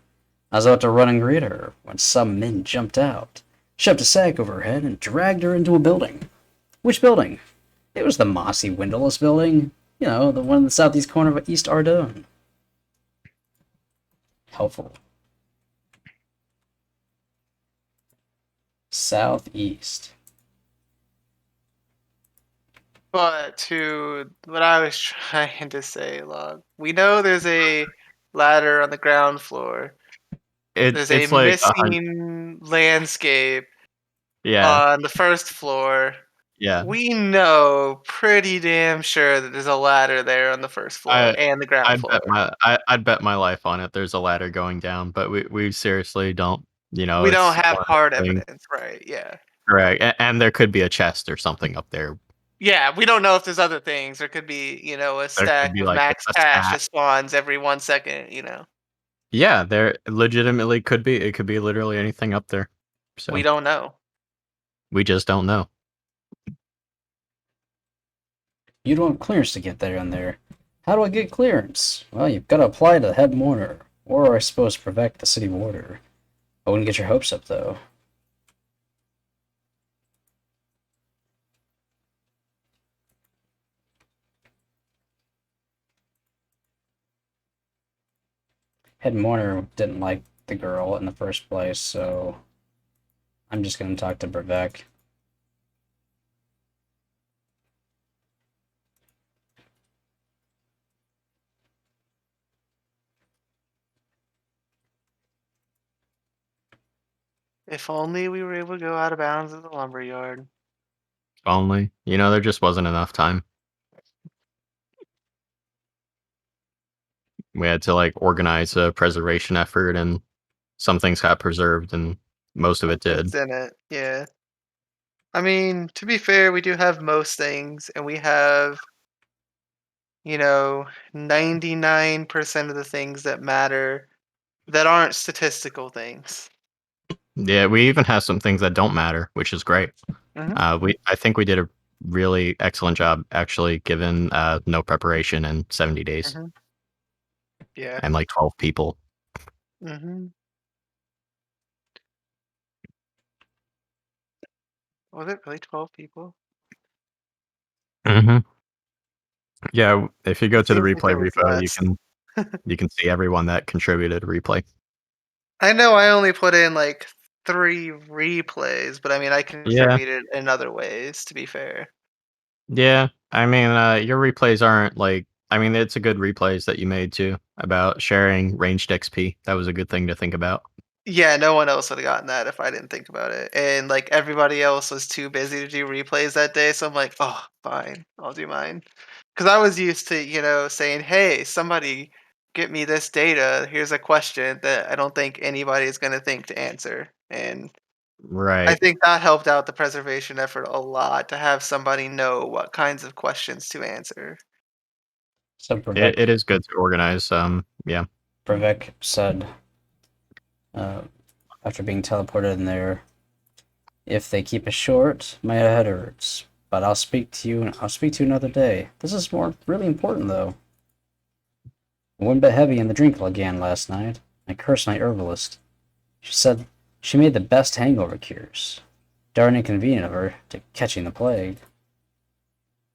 I was about to run and greet her when some men jumped out, shoved a sack over her head, and dragged her into a building. Which building? It was the mossy, windowless building. You know, the one in the southeast corner of East Ardone. Helpful. Southeast.
But to what I was trying to say, Log, we know there's a ladder on the ground floor. There's a
It's like a hundred.
missing landscape
Yeah,
on the first floor.
yeah.
We know pretty damn sure that there's a ladder there on the first floor
I
and the ground
I'd
floor.
bet my life on it. There's a ladder going down, but we seriously don't.
We don't
It's
have
one of
hard
those things.
evidence, right? Yeah.
Correct, and there could be a chest or something up there.
Yeah, we don't know if there's other things. There could be, a
There could
stack
be
of
like
max
a
cash
stat.
that spawns every 1 second.
Yeah, there legitimately could be. It could be literally anything up there.
We
So
don't know.
we just don't know.
You don't have clearance to get there in there. How do I get clearance? Well, you've got to apply to the head mourner, or I suppose protect the city warder. I wouldn't get your hopes up, though. Head mourner didn't like the girl in the first place, so I'm just going to talk to Brevek.
If only we were able to go out of bounds of the lumberyard.
Only, there just wasn't enough time. We had to like organize a preservation effort, and some things got preserved, and most of it did.
It's in it, yeah. I mean, to be fair, we do have most things, and we have, 99% of the things that matter that aren't statistical things.
Yeah, we even have some things that don't matter, which is great.
Mhm,
I think we did a really excellent job, actually, given no preparation and 70 days
mhm, yeah,
and like 12 people.
mhm. Was it really 12 people?
Hmm. Yeah, if you go
It
to the
seems like
replay
there was
repo, you
less.
can you can see everyone that contributed to replay.
I know I only put in, 3 replays, but I mean, I
Yeah,
contributed in other ways, to be fair.
yeah. I mean, your replays aren't like. I mean, it's a good replays that you made too about sharing ranged XP. That was a good thing to think about.
Yeah, no one else would've gotten that if I didn't think about it, and, everybody else was too busy to do replays that day, so I'm like, "Oh, fine, I'll do mine." Because I was used to, saying, "Hey, somebody get me this data. Here's a question that I don't think anybody is gonna think to answer," and I
Right.
think that helped out the preservation effort a lot to have somebody know what kinds of questions to answer.
So
It is good to organize. Yeah.
Brevik said, uh, after being teleported in there, if they keep it short, my head hurts. But I'll speak to you. I'll speak to you another day. This is really important though. I went a bit heavy in the drink again last night. I cursed my herbalist. She said she made the best hangover cures. Darn inconvenient of her to catching the plague.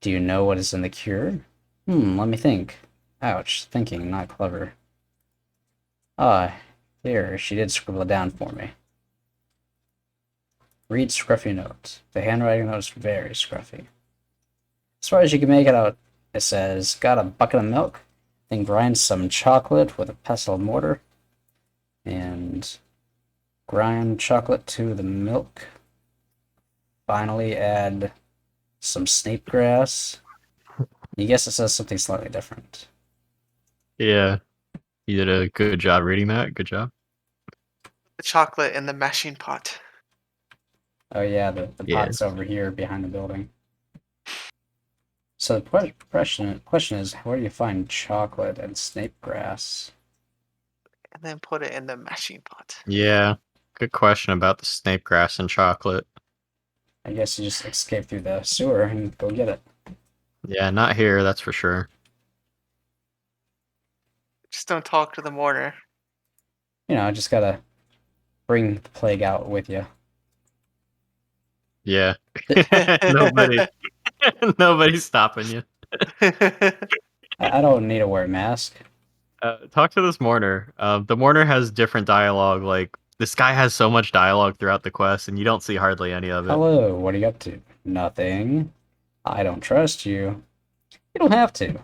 Do you know what is in the cure? Let me think. Ouch, thinking, not clever. Ah, here, she did scribble it down for me. Read scruffy note. The handwriting note is very scruffy. As far as you can make it out, it says, got a bucket of milk, then grind some chocolate with a pestle mortar, and grind chocolate to the milk. Finally, add some snape grass. You guess it says something slightly different.
Yeah. You did a good job reading that. Good job.
The chocolate in the mashing pot.
Oh yeah, the
Yeah.
pot's over here behind the building. So the question is, where do you find chocolate and snape grass?
And then put it in the mashing pot.
Yeah. Good question about the snape grass and chocolate.
I guess you just escape through the sewer and go get it.
Yeah, not here, that's for sure.
Just don't talk to the mourner.
Just gotta bring the plague out with you.
Yeah. Nobody nobody's stopping you.
I don't need to wear a mask.
Talk to this mourner. The mourner has different dialogue. Like this guy has so much dialogue throughout the quest, and you don't see hardly any of it.
Hello, what are you up to? Nothing. I don't trust you. You don't have to.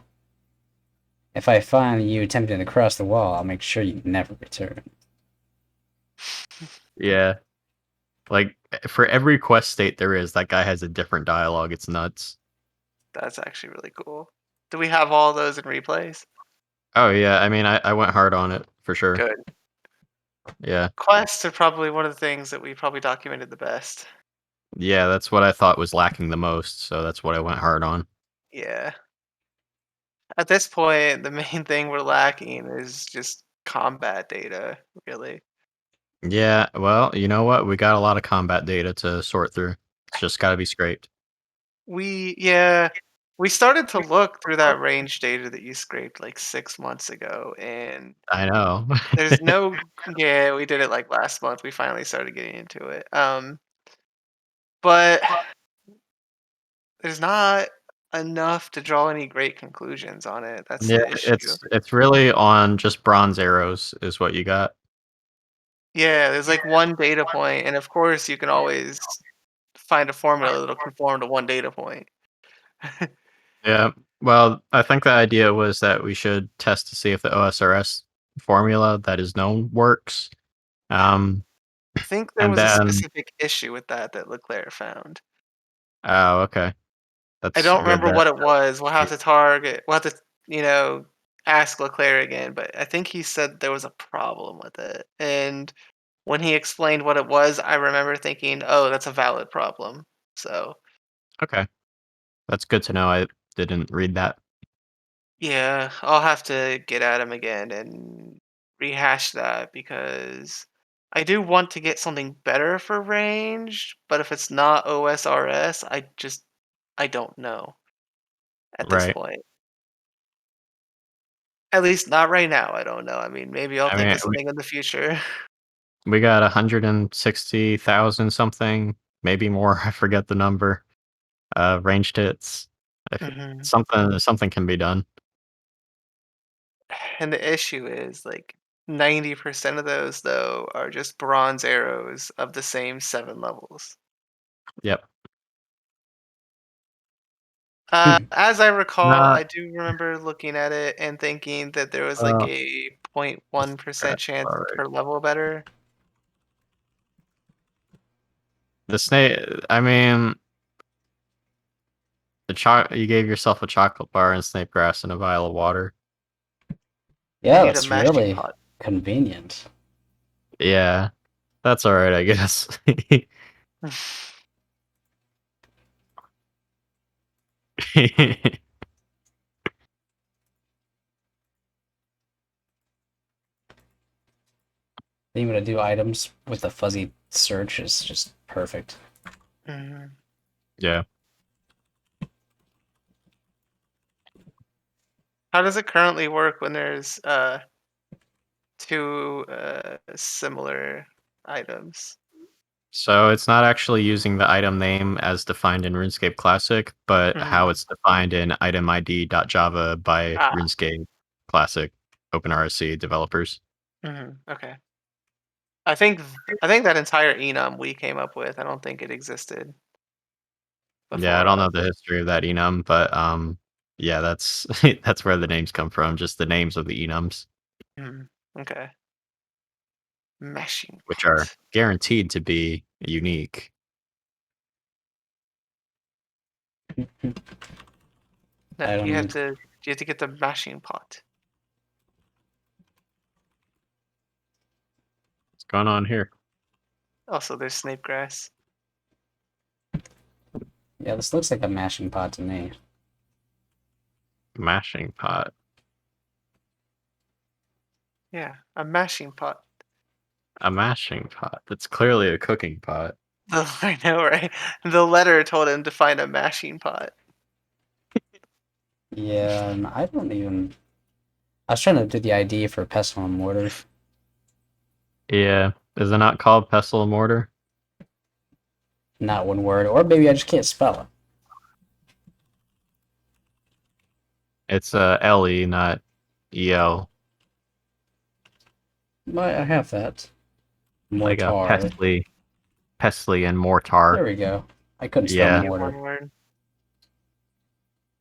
If I find you attempting to cross the wall, I'll make sure you never return.
Yeah. Like for every quest state there is, that guy has a different dialogue. It's nuts.
That's actually really cool. Do we have all those in replays?
Oh yeah, I mean I went hard on it for sure.
Good.
Yeah.
Quests are probably one of the things that we probably documented the best.
Yeah, that's what I thought was lacking the most, so that's what I went hard on.
Yeah. At this point, the main thing we're lacking is just combat data, really.
Yeah, well, you know what? We got a lot of combat data to sort through. It's just got to be scraped.
Yeah, we started to look through that range data that you scraped like 6 months ago, and
I know.
there's no. Yeah, we did it like last month. We finally started getting into it. But there's not enough to draw any great conclusions on it. That's
Yeah,
the issue.
it's really on just bronze arrows is what you got.
Yeah, there's like one data point, and of course, you can always find a formula that'll conform to one data point.
Yeah. Well, I think the idea was that we should test to see if the OSRS formula that is known works. Um,
I think there
And
was a
then,
specific issue with that Leclerc found.
oh, okay.
I
That's
don't
good
remember
that.
what it was. We'll have to you know, ask Leclerc again, but I think he said there was a problem with it. And when he explained what it was, I remember thinking, "Oh, that's a valid problem." So,
Okay. That's good to know. I didn't read that.
yeah, I'll have to get at him again and rehash that because I do want to get something better for range, but if it's not OSRS, I don't know at this
Right.
point. At least not right now, I don't know. I mean, maybe I'll
I
think
mean,
of something in the future.
we got 160,000 something, maybe more. I forget the number. Ranged hits. If
Mhm.
something can be done.
And the issue is, like, 90% of those, though, are just bronze arrows of the same 7 levels.
Yep.
As I recall,
Not
I do remember looking at it and thinking that there was, like,
uh,
a
this
0.1%
crap.
chance
All right.
per level better.
The snake. I mean, you gave yourself a chocolate bar and snake grass and a vial of water.
I
Yeah,
need a
that's
mashing
really
pot.
convenient.
Yeah, that's all right, I guess.
Being able to do items with a fuzzy search is just perfect.
Mhm.
Yeah.
How does it currently work when there's, 2, similar items?
So it's not actually using the item name as defined in RuneScape Classic, but
Mhm.
how it's defined in itemid.java by
Ah,
RuneScape Classic Open RSC developers.
mhm, okay. I think that entire enum we came up with, I don't think it existed
Yeah, I
before
don't
us.
know the history of that enum, but yeah, that's that's where the names come from, just the names of the enums,
Mhm, okay. Mashing
which are
pot.
guaranteed to be unique.
No,
Item.
you have to get the mashing pot.
What's going on here?
Also, there's snape grass.
Yeah, this looks like a mashing pot to me.
Mashing pot.
Yeah, a mashing pot.
A mashing pot. That's clearly a cooking pot.
I know, right? The letter told him to find a mashing pot.
Yeah, and I don't even. I was trying to do the ID for pestle and mortar.
Yeah. Is it not called pestle and mortar?
Not one word, or maybe I just can't spell it.
It's LE, not EL.
But I have that.
Like a
Mortar.
Pestly and
There
mortar.
we go. I couldn't spell
Yeah.
Only one
mortar.
word.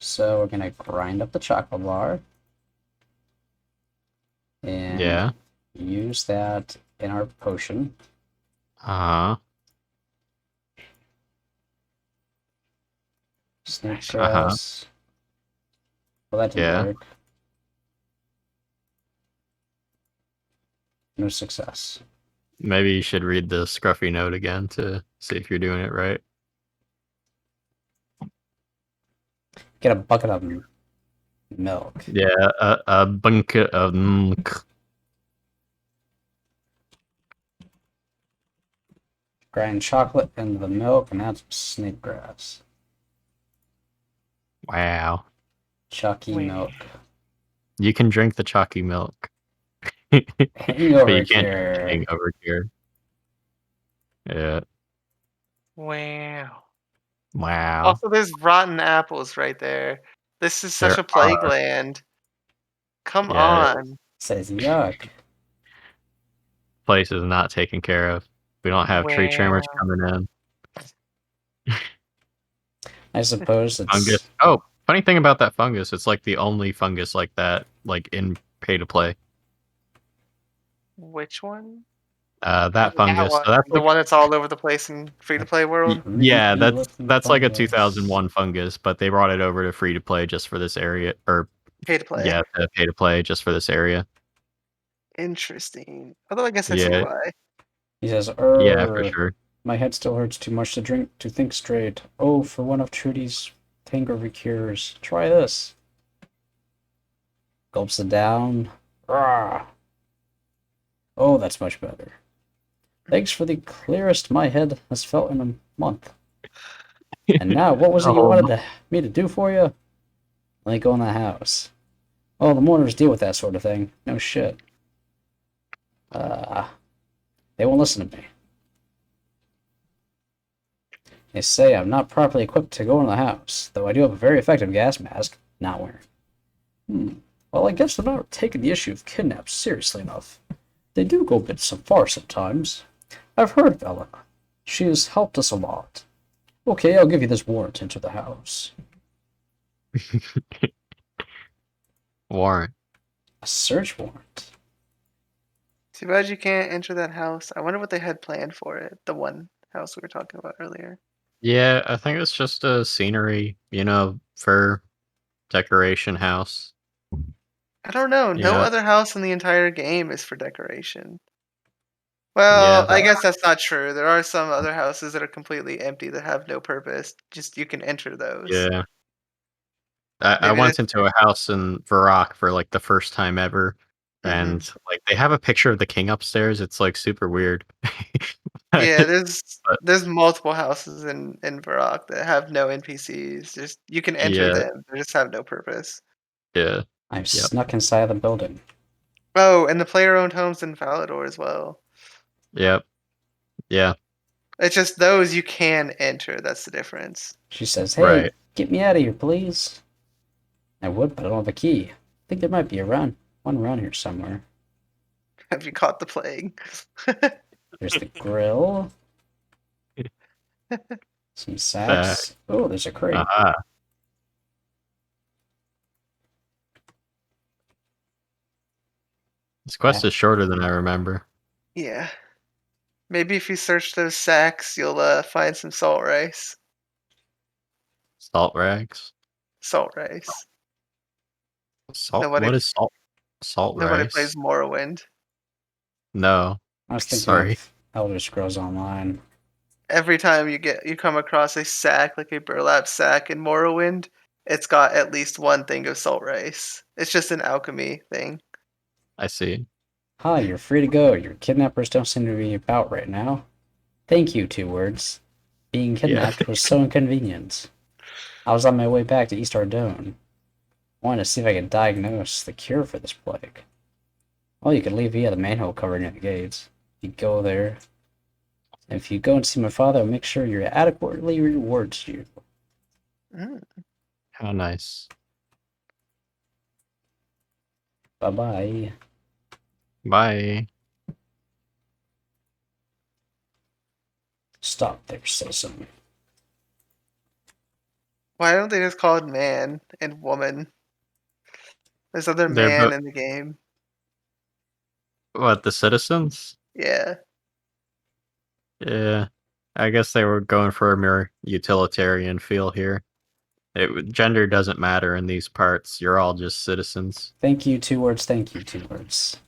So we're gonna grind up the chocolate bar and
Yeah.
use that in our potion.
Uh-huh.
Snake
Uh-huh.
grass. Well, that didn't
Yeah.
work. No success.
Maybe you should read the scruffy note again to see if you're doing it right.
Get a bucket of milk.
Yeah, a bucket of milk.
Grind chocolate into the milk and add some snake grass.
Wow.
Chalky
Wait.
milk.
You can drink the chalky milk. But
Hangover
you can't drink the
cure.
hangover cure. Yeah.
Wow.
Wow.
Also, there's rotten apples right there. This is such
There
a plague
are.
land. Come
Yeah,
on.
Says yuck.
place is not taken care of. We don't have tree trimmers
Wow.
coming in.
I suppose
Fungus.
it's.
Oh, funny thing about that fungus, it's like the only fungus like that, like in pay to play.
Which one?
That
That
fungus.
one,
So that's
the
like
one that's all over the place in free to play world.
yeah,
Listen,
that's like a
fungus.
2001 fungus, but they brought it over to free to play just for this area, or
Pay to play.
yeah, to pay to play just for this area.
Interesting. Although I guess I see
Yeah,
why.
He says,
yeah, for sure.
my head still hurts too much to drink to think straight. Oh, for one of Trudy's hangover cures. Try this. Gulps it down. Rah. Oh, that's much better. Thanks for the clearest my head has felt in a month. And now, what was it you wanted me to do for you? Let me go in the house. Oh, the mourners deal with that sort of thing. No shit. They won't listen to me. They say I'm not properly equipped to go in the house, though I do have a very effective gas mask. Not wearing. Well, I guess they're not taking the issue of kidnaps seriously enough. They do go a bit so far sometimes. I've heard of Ella. She has helped us a lot. Okay, I'll give you this warrant to enter the house.
Warrant.
A search warrant.
Too bad you can't enter that house. I wonder what they had planned for it. The one house we were talking about earlier.
Yeah, I think it's just a scenery, for decoration house.
I don't know. No
Yeah,
other house in the entire game is for decoration.
yeah,
Well, I guess that's not true. There are some other houses that are completely empty that have no purpose. Just you can enter those.
yeah. I
Maybe
went
that's
into a house in Varrock for like the first time ever,
hmm
and like they have a picture of the king upstairs. It's like super weird.
yeah.
but
There's multiple houses in Varrock that have no NPCs. Just you can enter
yeah,
them. They just have no purpose.
yeah,
I've
yep,
snuck inside the building.
Oh, and the player-owned homes in Falador as well.
yep, yeah,
It's just those you can enter. That's the difference.
She says, hey,
right.
get me out of here, please. I would, but I don't have a key. I think there might be one around here somewhere.
Have you caught the plague?
There's the grill. Some
Uh,
sacks. Oh, there's a crate.
uh This quest is shorter than I remember.
Yeah. Maybe if you search those sacks, you'll find some salt rice.
Salt rags.
Salt rice.
Salt.
Nobody,
What is salt? Salt
nobody
rice?
plays Morrowind.
No.
I was thinking
Sorry.
of Elder Scrolls Online.
Every time you come across a sack, like a burlap sack in Morrowind, it's got at least one thing of salt rice. It's just an alchemy thing.
I see.
Hi, you're free to go. Your kidnappers don't seem to be about right now. Thank you, 2 words. Being
Yeah.
kidnapped was so inconvenient. I was on my way back to East Ardone. Wanted to see if I could diagnose the cure for this plague. Well, you can leave via the manhole cover near the gates. You go there. If you go and see my father, I'll make sure you're adequately rewards you.
Mm.
How nice.
Bye-bye.
Bye.
Stop there, citizen.
Why don't they just call it man and woman? There's other
They're
man in the game.
what, the citizens?
Yeah.
Yeah. I guess they were going for a more utilitarian feel here. Gender doesn't matter in these parts. You're all just citizens.
Thank you, 2 words. Thank you, 2 words.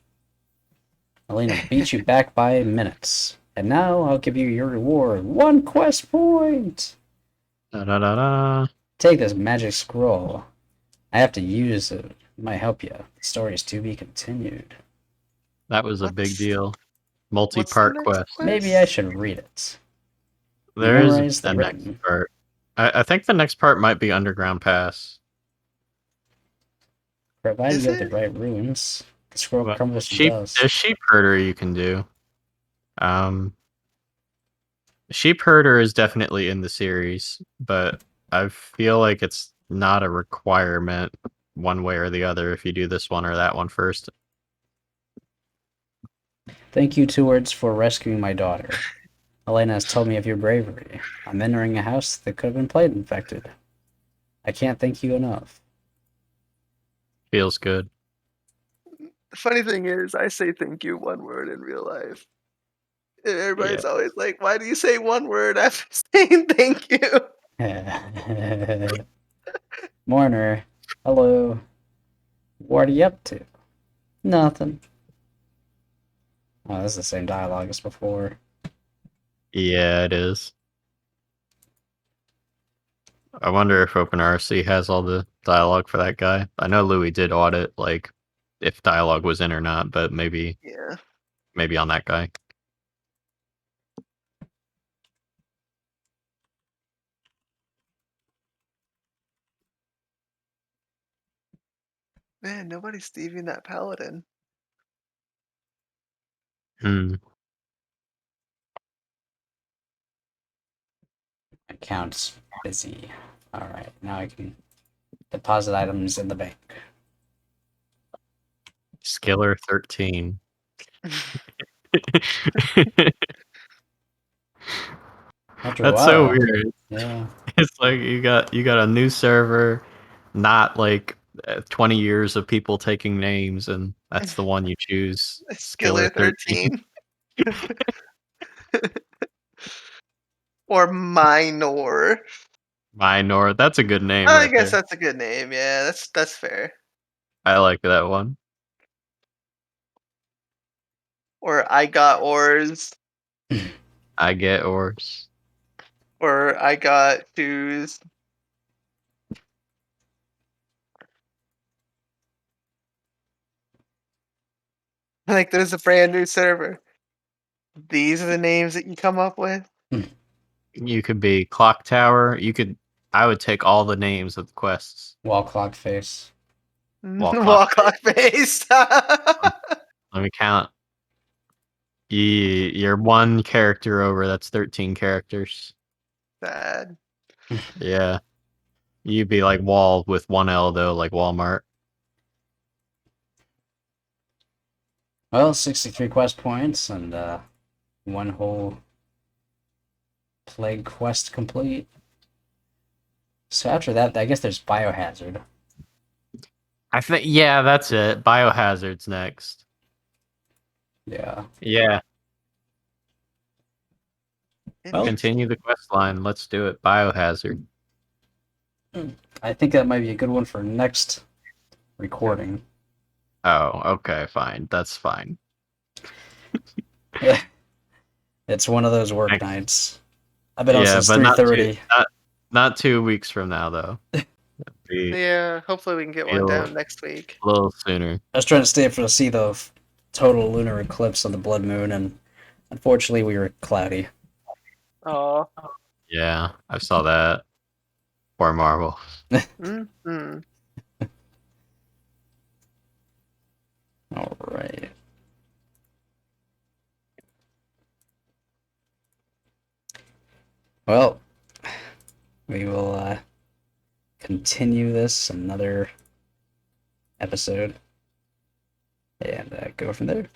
Elena beat you back by minutes. And now I'll give you your reward. 1 quest point!
Da da da da.
Take this magic scroll. I have to use it. It might help you. The story is to be continued.
That was a big
What's
deal.
what's the
Multi-part
next
quest.
Maybe I
quest?
should read it.
There is
Memorize the
a next
written.
part. I think the next part might be Underground Pass.
Provided
Is
you have the
it?
right runes, the scroll
Well,
crumbles to
there's
dust.
sheep herder you can do. Sheep herder is definitely in the series, but I feel like it's not a requirement one way or the other if you do this one or that one first.
Thank you, 2 words, for rescuing my daughter. Elena has told me of your bravery. I'm entering a house that could have been plague infected. I can't thank you enough.
Feels good.
The funny thing is, I say thank you one word in real life. And everybody's always like, "Why do you say one word after saying thank you?"
Mourner, hello. What are you up to? Nothing. Oh, this is the same dialogue as before.
Yeah, it is. I wonder if OpenRSC has all the dialogue for that guy. I know Louis did audit, like, if dialogue was in or not, but maybe
Yeah.
on that guy.
Man, nobody's thieving that paladin.
Hmm.
Account's busy. Alright, now I can deposit items in the bank.
Skiller 13.
After a
That's so
while.
weird.
Yeah.
It's like you got a new server, not like 20 years of people taking names, and that's the one you choose. Skiller
Skiller
13.
13. Or Minor.
Minor. That's a good name
I
right
guess
there.
that's a good name. Yeah, that's fair.
I like that one.
Or I got ores.
I get ores.
Or I got shoes. Like there's a brand new server. These are the names that you come up with.
You could be Clock Tower. I would take all the names of the quests.
Wall clock face.
Wall clock.
Wall clock face.
Let me count. You're one character over. That's 13 characters.
Sad.
Yeah. You'd be like Wall with one L though, like Walmart.
Well, 63 quest points and one whole plague quest complete. So after that, I guess there's Biohazard.
I think that's it. Biohazard's next.
Yeah.
Yeah.
Well,
Continue the quest line. Let's do it. Biohazard.
I think that might be a good one for next recording.
Oh, okay, fine. That's fine.
It's one of those work
Next-
nights. I've been on
Yeah,
since
but
3:30.
not 2 weeks from now though. Be
Yeah, hopefully we can get one down next week.
a little sooner.
I was trying to stay up to see the total lunar eclipse on the blood moon, and unfortunately we were cloudy.
Oh.
Yeah, I saw that. Or Marvel.
Mm-hmm.
All right. Well, we will continue this another episode and go from there.